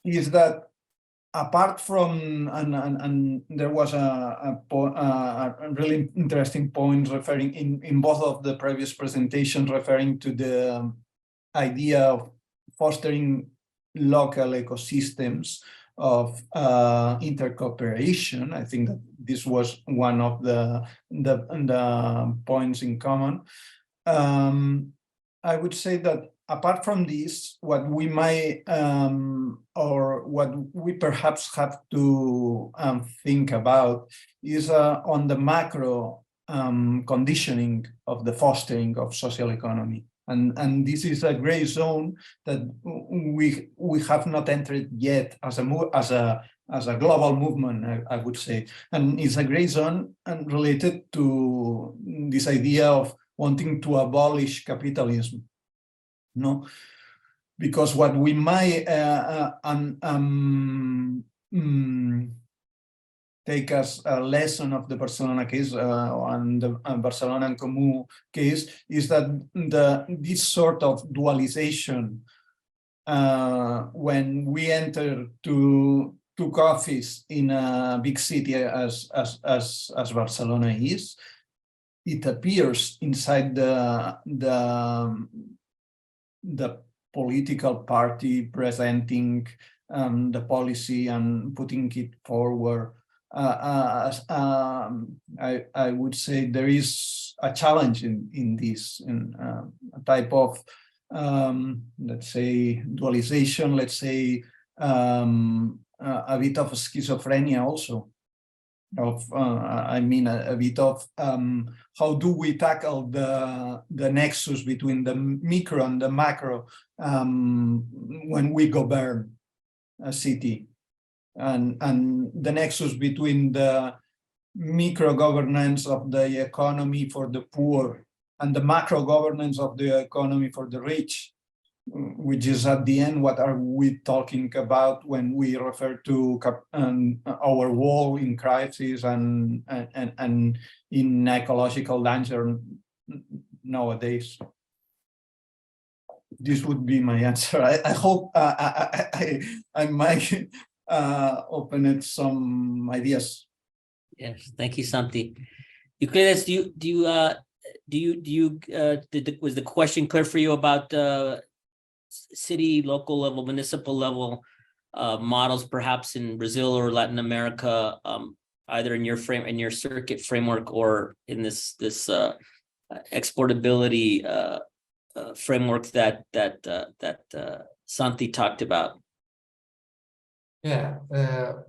is that apart from, and there was a really interesting point referring in both of the previous presentations, referring to the idea of fostering local ecosystems of intercooperation. I think that this was one of the points in common. I would say that apart from this, what we might or what we perhaps have to think about is on the macro conditioning of the fostering of social economy. And this is a gray zone that we have not entered yet as a global movement, I would say. And it's a gray zone and related to this idea of wanting to abolish capitalism. No, because what we might take as a lesson of the Barcelona case and the Barcelona en Comú case is that this sort of dualization, when we enter to took office in a big city as Barcelona is, it appears inside the political party presenting the policy and putting it forward. I would say there is a challenge in this, in a type of let's say dualization, let's say a bit of schizophrenia also. I mean a bit of how do we tackle the nexus between the micro and the macro when we govern a city, and the nexus between the micro governance of the economy for the poor and the macro governance of the economy for the rich, which is at the end what are we talking about when we refer to our world in crisis and in ecological danger nowadays. This would be my answer. I hope I might open it some ideas. Yes, thank you, Santi. Euclides, was the question clear for you about city, local level, municipal level models, perhaps in Brazil or Latin America, either in your circuit framework or in this exportability framework that Santi talked about? Yeah,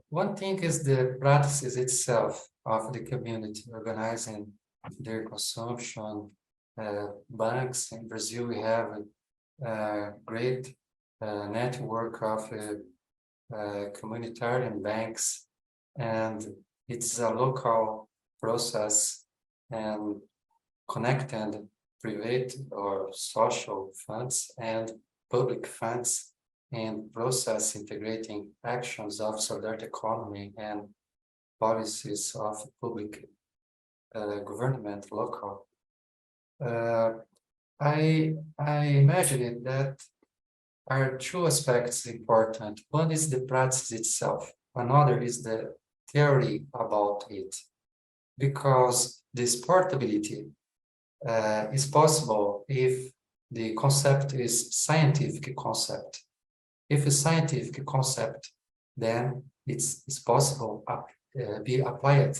one thing is the practices itself of the community organizing their consumption. Banks in Brazil, we have a great network of communitarian banks, and it's a local process and connected private or social funds and public funds and process integrating actions of solidarity economy and policies of public government local. I imagine that are two aspects important. One is the practice itself. Another is the theory about it, because this portability is possible if the concept is scientific concept. If a scientific concept, then it's possible be applied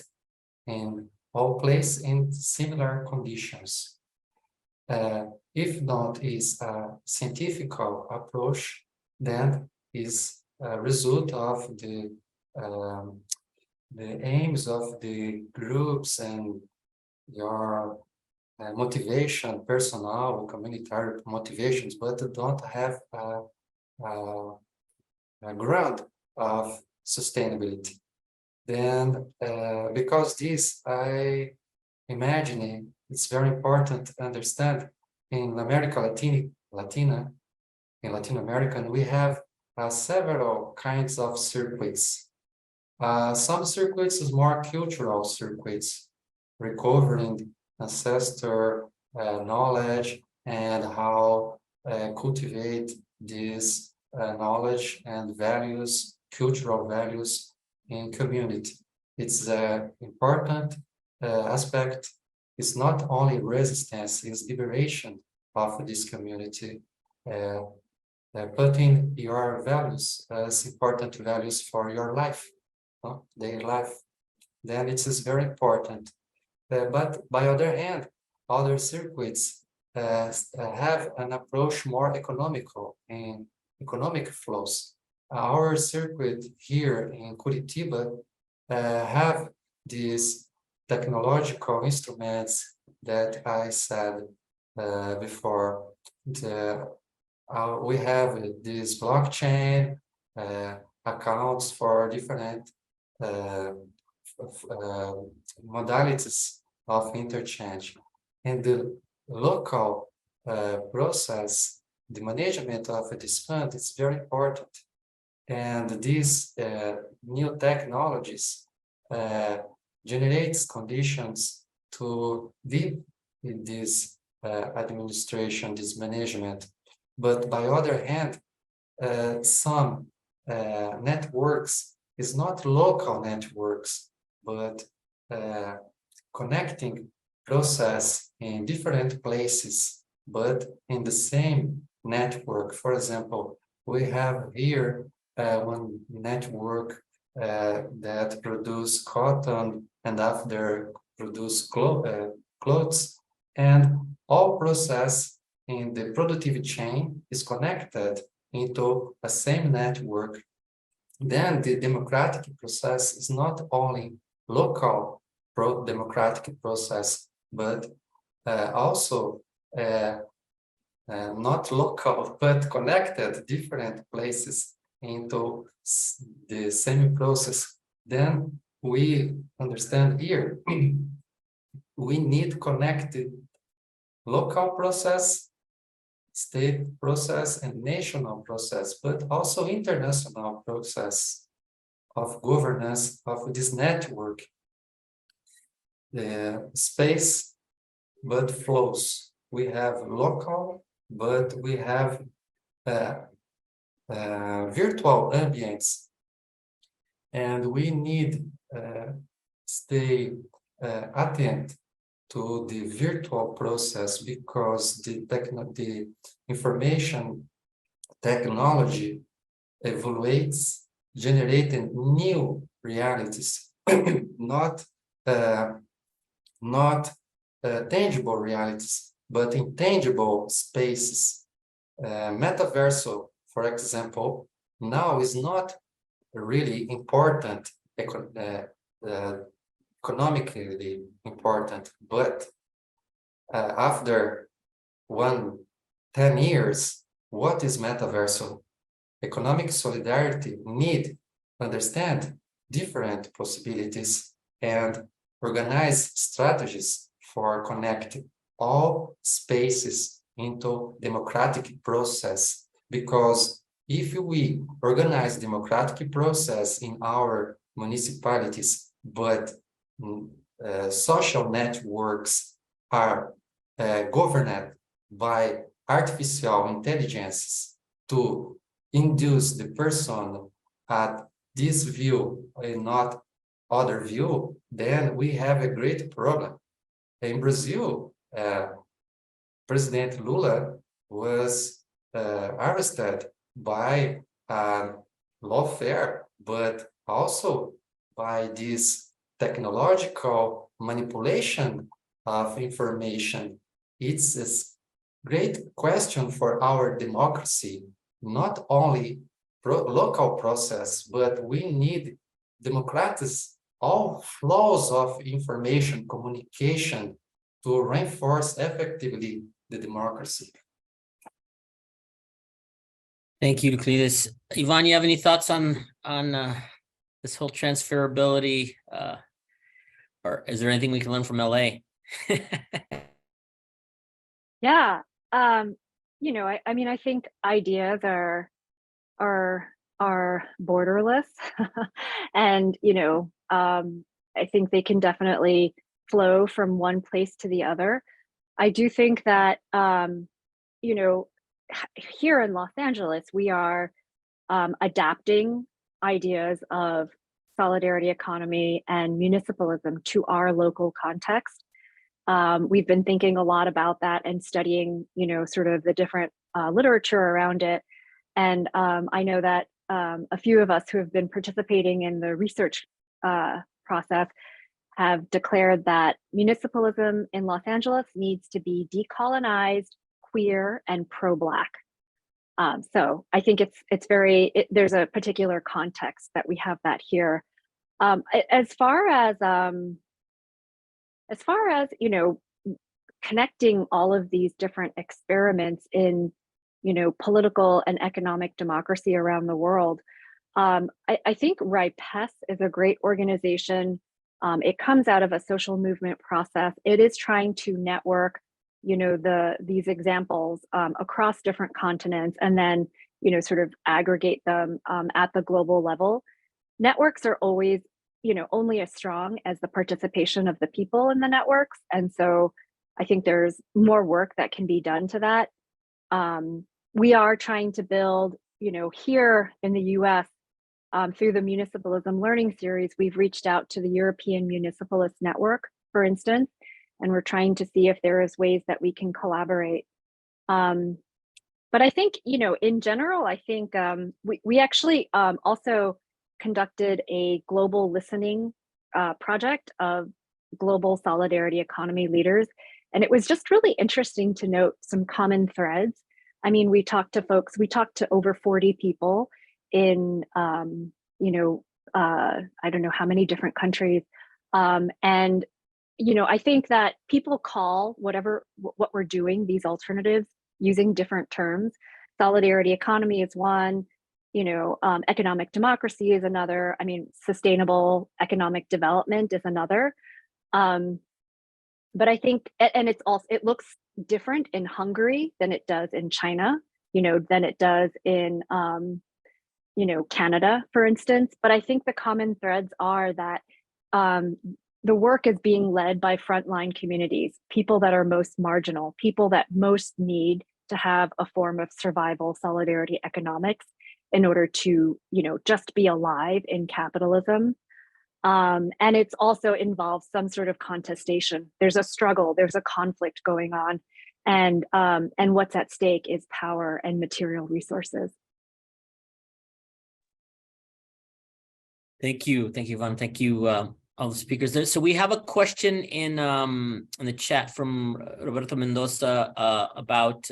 in all places in similar conditions. If not is a scientific approach, then is a result of the aims of the groups and your motivation, personal, communitary motivations, but don't have a ground of sustainability. Then, because this, I imagine it's very important to understand in Latin America, we have several kinds of circuits. Some circuits is more cultural circuits, recovering ancestor knowledge and how cultivate this knowledge and values, cultural values in community. It's an important aspect. It's not only resistance, it's liberation of this community putting your values as important values for your life, daily life, then it is very important. But by other hand, other circuits have an approach more economical and economic flows. Our circuit here in Curitiba have these technological instruments that I said before. We have this blockchain accounts for different modalities of interchange, and the local process, the management of this fund is very important. And these new technologies generates conditions to deep in this administration, this management. But by other hand, some networks is not local networks, but connecting process in different places, but in the same network. For example, we have here one network that produce cotton and after produce clothes, and all process in the productive chain is connected into a same network. Then the democratic process is not only local democratic process, but also not local, but connected different places into the same process. Then we understand here, we need connected local process, state process, and national process, but also international process of governance of this network. The space, but flows. We have local, but we have virtual ambience, and we need stay attent to the virtual process, because the information technology evaluates, generating new realities, not tangible realities, but intangible spaces. Metaverso, for example, now is not really important, economically important, but after 10 years, what is metaverso? Economic solidarity need understand different possibilities and organize strategies for connecting all spaces into democratic process. Because if we organize democratic process in our municipalities, but social networks are governed by artificial intelligence to induce the person at this view and not other view, then we have a great problem. In Brazil, President Lula was arrested by lawfare, but also by this technological manipulation of information. It's a great question for our democracy, not only local process, but we need democratize all flows of information communication to reinforce effectively the democracy. Thank you, Euclides. Yvonne, you have any thoughts on this whole transferability, or is there anything we can learn from LA? Yeah, you know, I mean, I think ideas are borderless, and you know, I think they can definitely flow from one place to the other. I do think that you know, here in Los Angeles, we are adapting ideas of solidarity economy and municipalism to our local context. We've been thinking a lot about that and studying, you know, sort of the different literature around it. And I know that a few of us who have been participating in the research process have declared that municipalism in Los Angeles needs to be decolonized, queer, and pro-Black. So I think there's a particular context that we have that here. As far as you know, connecting all of these different experiments in, you know, political and economic democracy around the world, I think RIPES is a great organization. It comes out of a social movement process. It is trying to network, you know, these examples across different continents, and then, you know, sort of aggregate them at the global level. Networks are always, you know, only as strong as the participation of the people in the networks. And so I think there's more work that can be done to that. We are trying to build, you know, here in the US, through the Municipalism Learning Series, we've reached out to the European Municipalist Network, for instance, and we're trying to see if there is ways that we can collaborate. But I think, you know, in general, I think we actually also conducted a global listening project of global solidarity economy leaders. And it was just really interesting to note some common threads. I mean, we talked to over 40 people in, you know, I don't know how many different countries. And, you know, I think that people call what we're doing, these alternatives, using different terms. Solidarity economy is one, you know, economic democracy is another. I mean, sustainable economic development is another. But I think, and it looks different in Hungary than it does in China, you know, than it does in, you know, Canada, for instance. But I think the common threads are that the work is being led by frontline communities, people that are most marginal, people that most need to have a form of survival solidarity economics in order to, you know, just be alive in capitalism. And it's also involves some sort of contestation. There's a struggle, there's a conflict going on, and what's at stake is power and material resources. Thank you, Yvonne. Thank you, all the speakers there. So we have a question in the chat from Roberto Mendoza about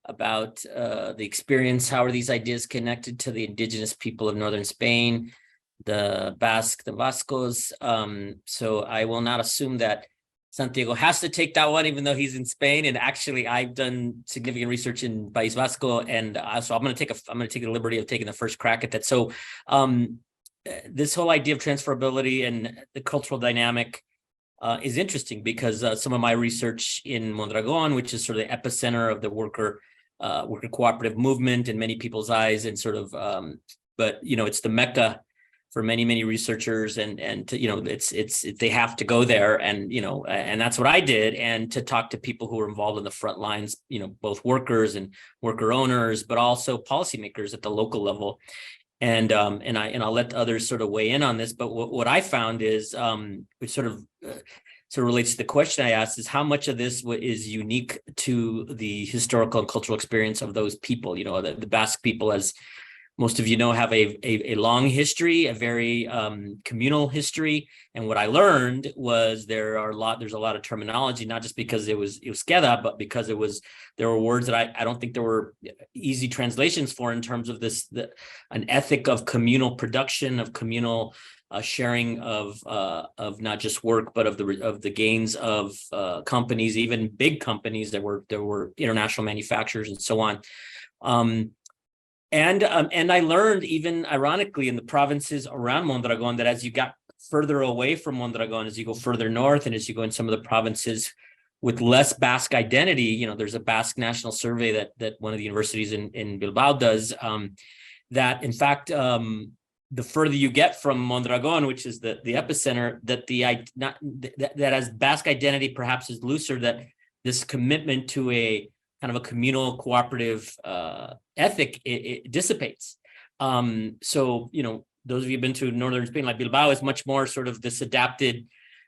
the experience. How are these ideas connected to the indigenous people of northern Spain, the Vascos? So I will not assume that Santiago has to take that one, even though he's in Spain. And actually, I've done significant research in País Vasco, and so I'm going to take the liberty of taking the first crack at that. So this whole idea of transferability and the cultural dynamic is interesting, because some of my research in Mondragon, which is sort of the epicenter of the worker cooperative movement in many people's eyes, and sort of, but you know, it's the Mecca for many researchers, and to, you know, it's they have to go there, and you know, and that's what I did, and to talk to people who are involved in the front lines, you know, both workers and worker owners, but also policymakers at the local level. And I'll let others sort of weigh in on this, but what I found is, which sort of relates to the question I asked, is how much of this is unique to the historical and cultural experience of those people. You know, the Basque people, as most of you know, have a long history, a very communal history. And what I learned was there's a lot of terminology, not just because it was Euskera, but because there were words that I don't think there were easy translations for, in terms of an ethic of communal production, of communal sharing of not just work, but of the gains of companies, even big companies that were international manufacturers and so on. And I learned, even ironically, in the provinces around Mondragon, that as you got further away from Mondragon, as you go further north, and as you go in some of the provinces with less Basque identity, you know, there's a Basque national survey that one of the universities in Bilbao does, that in fact, the further you get from Mondragon, which is the epicenter, that as Basque identity perhaps is looser, that this commitment to a kind of a communal cooperative ethic, it dissipates. So, you know, those of you who've been to northern Spain, like Bilbao, is much more sort of this adapted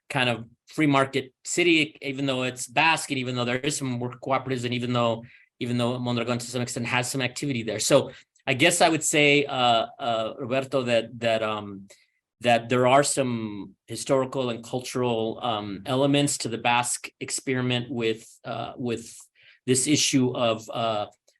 kind of free market city, even though it's Basque, and even though there is some work cooperatives, and even though even though Mondragon to some extent has some activity there. So I guess I would say, Roberto, that there are some historical and cultural elements to the Basque experiment with this issue of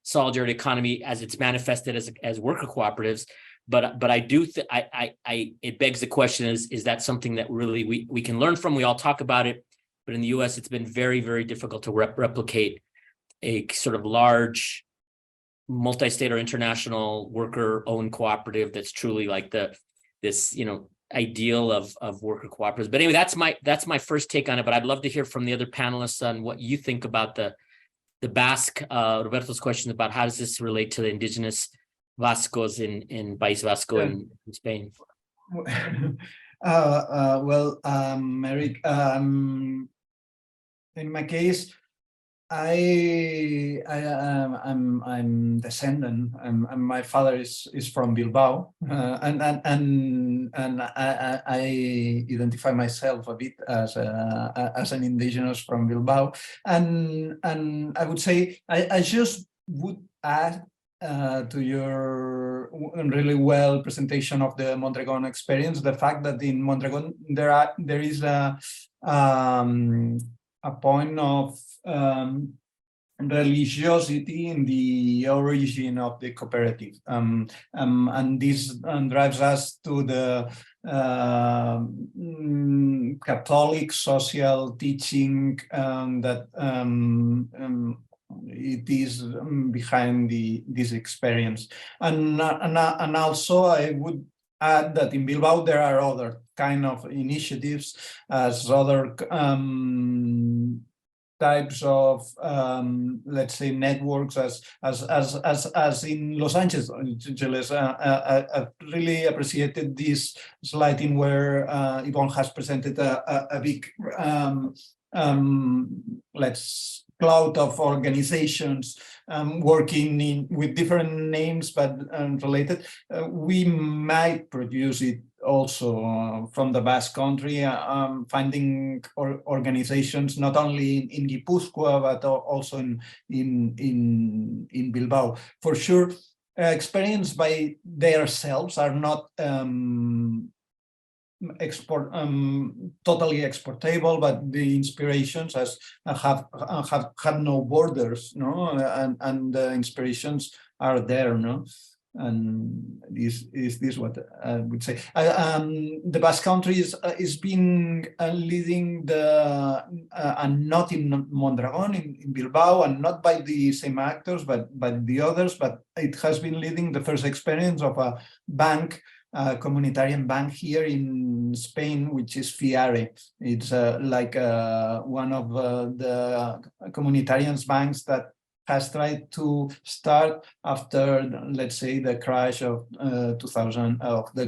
solidarity economy as it's manifested as worker cooperatives. But I do it begs the question, is that something that really we can learn from? We all talk about it, but in the US it's been very, very difficult to replicate a sort of large multi-state or international worker-owned cooperative that's truly like this ideal of worker cooperatives. But anyway, that's my first take on it. But I'd love to hear from the other panelists on what you think about the Basque, Roberto's question about how does this relate to the indigenous Vascos in País Vasco in Spain. Eric, in my case, I'm descendant, and my father is from Bilbao, and I identify myself a bit as an indigenous from Bilbao, and I would say I just would add to your really well presentation of the Mondragon experience, the fact that in Mondragon there is a point of religiosity in the origin of the cooperative, and this drives us to the Catholic social teaching that it is behind this experience, and also I would add that in Bilbao there are other kind of initiatives as other types of let's say networks as in Los Angeles. I really appreciated this slide in where Yvonne has presented a big cloud of organizations working with different names but related. We might produce it also from the Basque Country, finding organizations not only in Guipúzcoa but also in Bilbao. For sure, experienced by themselves are not totally exportable, but the inspirations have no borders, no, and the inspirations are there, no. And this what I would say. The Basque Country is being leading the and not in Mondragon, in Bilbao, and not by the same actors, but by the others. But it has been leading the first experience of a bank, a communitarian bank here in Spain, which is FIARE. It's like one of the communitarian banks that has tried to start after, let's say, the crash of 2000 of the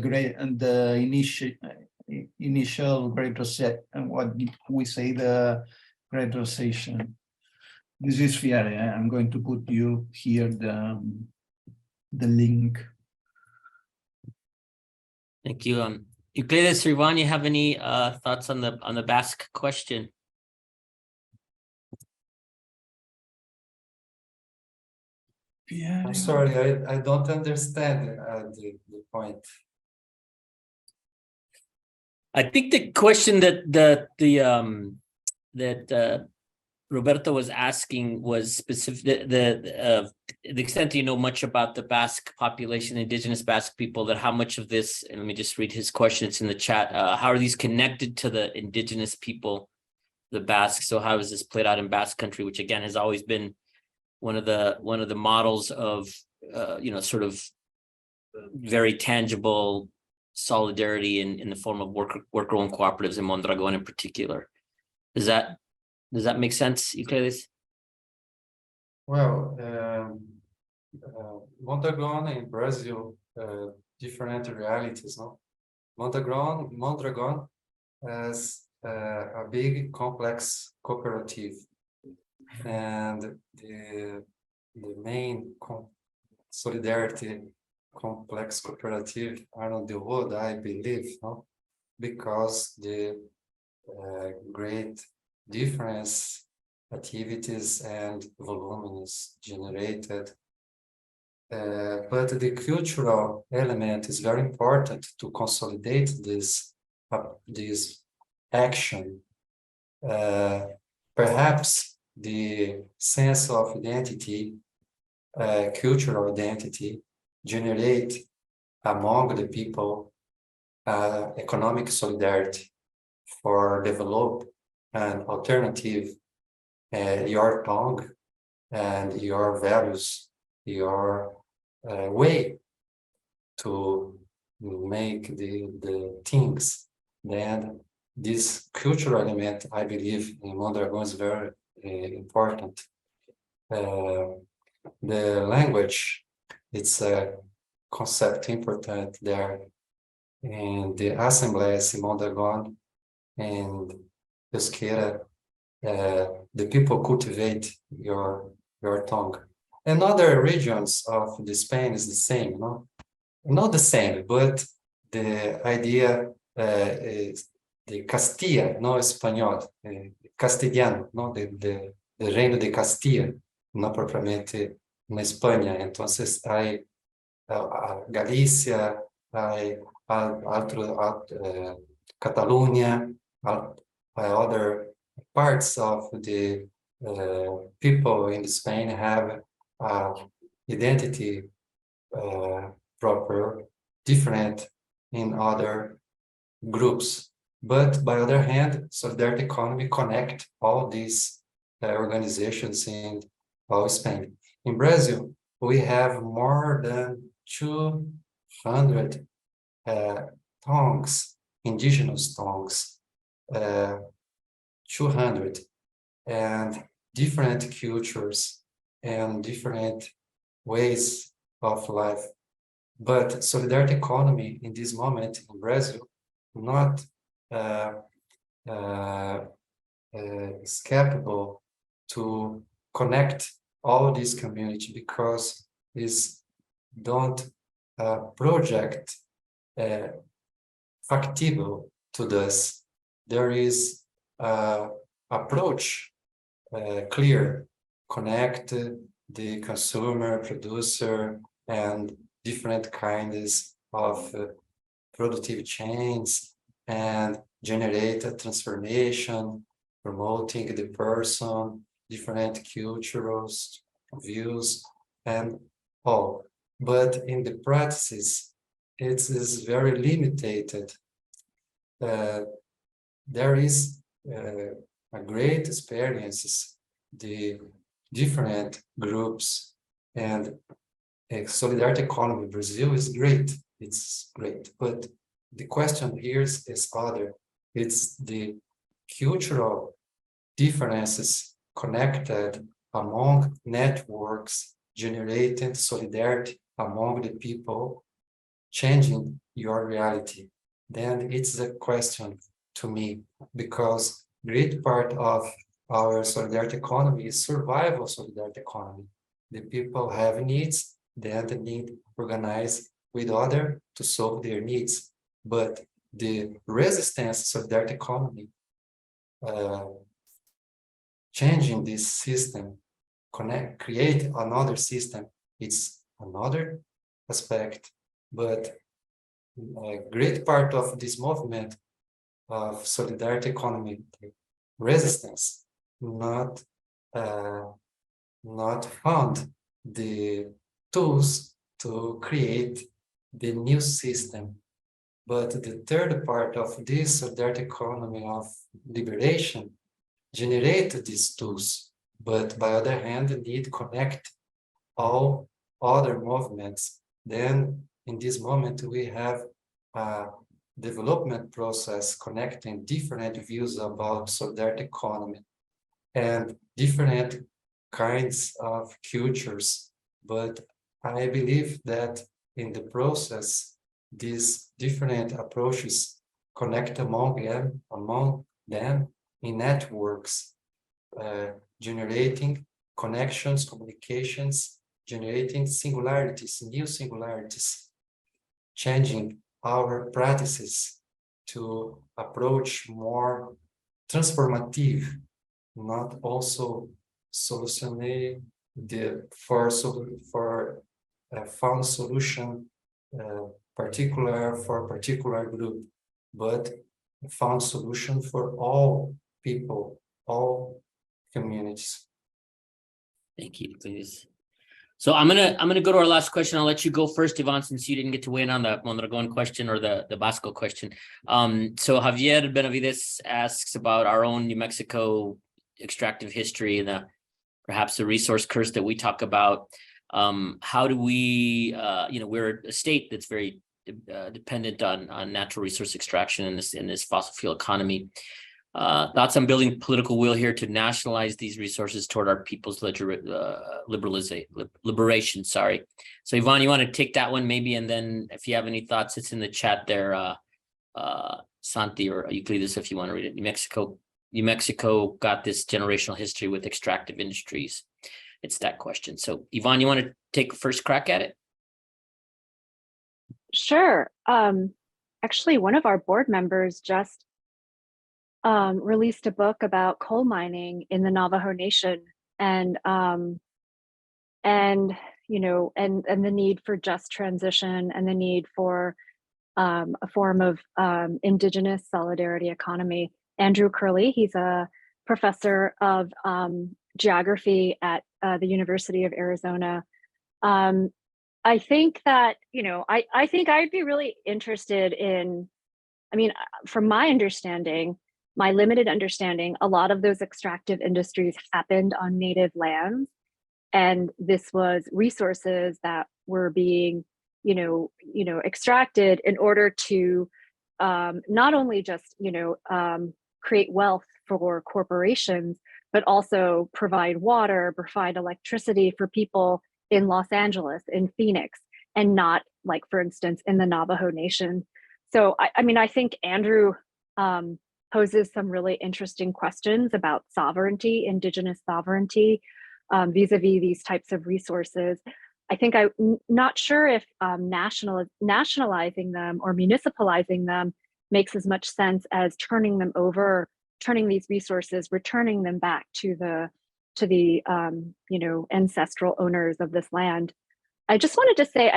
initial Great Recession, and what we say the Great Recession. This is FIARE. I'm going to put you here the link. Thank you. Euclides, Yvonne, you have any thoughts on the Basque question? I'm sorry, I don't understand the point. I think the question that Roberto was asking was specific. The extent you know much about the Basque population, indigenous Basque people, that how much of this, and let me just read his question, it's in the chat, how are these connected to the indigenous people, the Basque? So how is this played out in Basque country, which again has always been one of the models of sort of very tangible solidarity in the form of worker-owned cooperatives in Mondragon in particular. Does that make sense, Euclides? Well, Mondragon in Brazil, different realities, no? Mondragon has a big complex cooperative, and the main solidarity complex cooperative are on the road, I believe, no? Because the great difference activities and volume is generated. But the cultural element is very important to consolidate this action. Perhaps the sense of identity, cultural identity, generate among the people economic solidarity for develop an alternative, your tongue and your values, your way to make the things. Then this cultural element, I believe, in Mondragon is very important. The language, it's a concept important there. In the assemblees in Mondragon and Euskera, the people cultivate your tongue. And other regions of the Spain is the same, no? Not the same, but the idea is the Castilla, no español, castellano, no? The reino de Castilla, no propriamente na Espanha. Entonces hay Galicia, hay Catalonia, other parts of the people in Spain have identity proper, different in other groups. But by other hand, solidarity economy connect all these organizations in all Spain. In Brazil, we have more than 200 tongues, indigenous tongues, 200, and different cultures and different ways of life. But solidarity economy in this moment in Brazil not is capable to connect all this community because it's don't project factible to this. There is approach clear, connect the consumer, producer, and different kinds of productive chains and generate a transformation, promoting the person, different cultural views, and all. But in the practices, it is very limited. There is a great experiences, the different groups, and solidarity economy in Brazil is great. It's great, but the question here is other. It's the cultural differences connected among networks, generating solidarity among the people, changing your reality. Then it's a question to me, because great part of our solidarity economy is survival solidarity economy. The people have needs, then they need organize with other to solve their needs. But the resistance solidarity economy, changing this system, create another system, it's another aspect. But a great part of this movement of solidarity economy resistance not found the tools to create the new system. But the third part of this solidarity economy of liberation generate these tools, but by other hand need connect all other movements. Then in this moment we have a development process connecting different views about solidarity economy and different kinds of cultures. But I believe that in the process, these different approaches connect among them in networks, generating connections, communications, generating singularities, new singularities, changing our practices to approach more transformative not also solucionate found solution particular for a particular group, but found solution for all people, all communities. Thank you, please. So I'm gonna go to our last question. I'll let you go first, Yvonne, since you didn't get to weigh in on the Mondragon question or the Basco question. So Javier Benavides asks about our own New Mexico extractive history and perhaps the resource curse that we talk about. How do we, we're a state that's very dependent on natural resource extraction in this fossil fuel economy. Thoughts on building political will here to nationalize these resources toward our people's liberation. Sorry. So Yvonne, you want to take that one maybe, and then if you have any thoughts, it's in the chat there. Santi or Euclides, if you want to read it. New Mexico got this generational history with extractive industries. It's that question. So Yvonne, you want to take a first crack at it? Sure. Actually, one of our board members just released a book about coal mining in the Navajo Nation and the need for just transition and the need for a form of indigenous solidarity economy. Andrew Curley, he's a professor of geography at the University of Arizona. I think that, I think I'd be really interested in, from my understanding, my limited understanding, a lot of those extractive industries happened on native lands. And this was resources that were being, extracted in order to not only just, create wealth for corporations, but also provide water, provide electricity for people in Los Angeles, in Phoenix, and not like, for instance, in the Navajo Nation. So, I think Andrew poses some really interesting questions about sovereignty, indigenous sovereignty, vis-a-vis these types of resources. I think I'm not sure if nationalizing them or municipalizing them makes as much sense as turning these resources, returning them back to the ancestral owners of this land. I just wanted to say,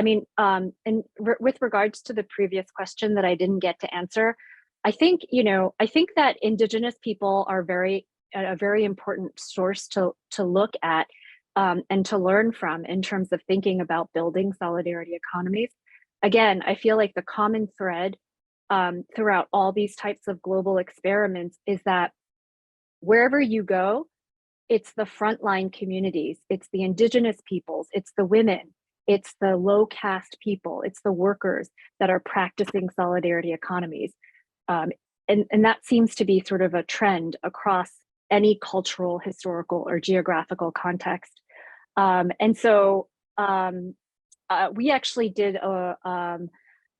with regards to the previous question that I didn't get to answer, I think that indigenous people are a very important source to look at and to learn from in terms of thinking about building solidarity economies. Again, I feel like the common thread throughout all these types of global experiments is that wherever you go, it's the frontline communities, it's the indigenous peoples, it's the women, it's the low caste people, it's the workers that are practicing solidarity economies. And that seems to be sort of a trend across any cultural, historical, or geographical context. And so we actually did a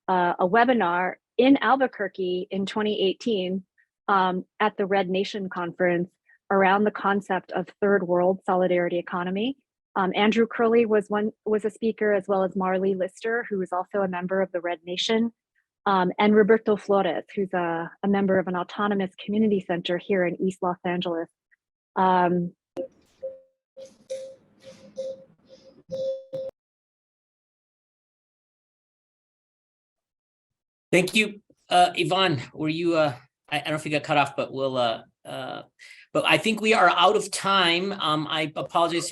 webinar in Albuquerque in 2018 at the Red Nation Conference around the concept of third world solidarity economy. Andrew Curley was a speaker, as well as Marlee Lister, who is also a member of the Red Nation, and Roberto Flores, who's a member of an autonomous community center here in East Los Angeles. Thank you, Yvonne. Were you? I don't know if you got cut off, but we'll. But I think we are out of time. I apologize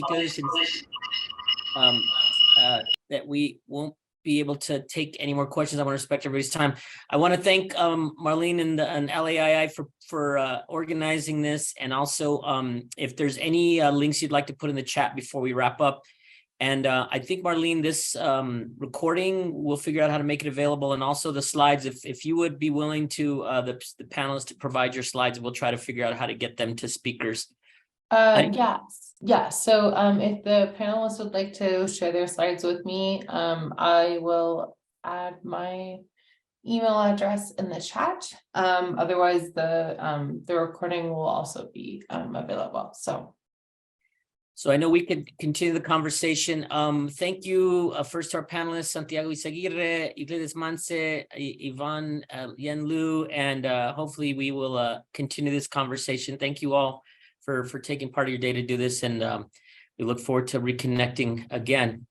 that we won't be able to take any more questions. I want to respect everybody's time. I want to thank Marlene and LAII for organizing this, and also if there's any links you'd like to put in the chat before we wrap up. And I think, Marlene, this recording, we'll figure out how to make it available, and also the slides. If you would be willing to, the panelists to provide your slides, we'll try to figure out how to get them to speakers. Yes. Yeah. So if the panelists would like to share their slides with me, I will add my email address in the chat. Otherwise, the recording will also be available. So I know we could continue the conversation. Thank you first to our panelists, Santiago Eizaguirre, Euclides Mance, Yvonne Yen Liu, and hopefully we will continue this conversation. Thank you all for taking part of your day to do this, and we look forward to reconnecting again.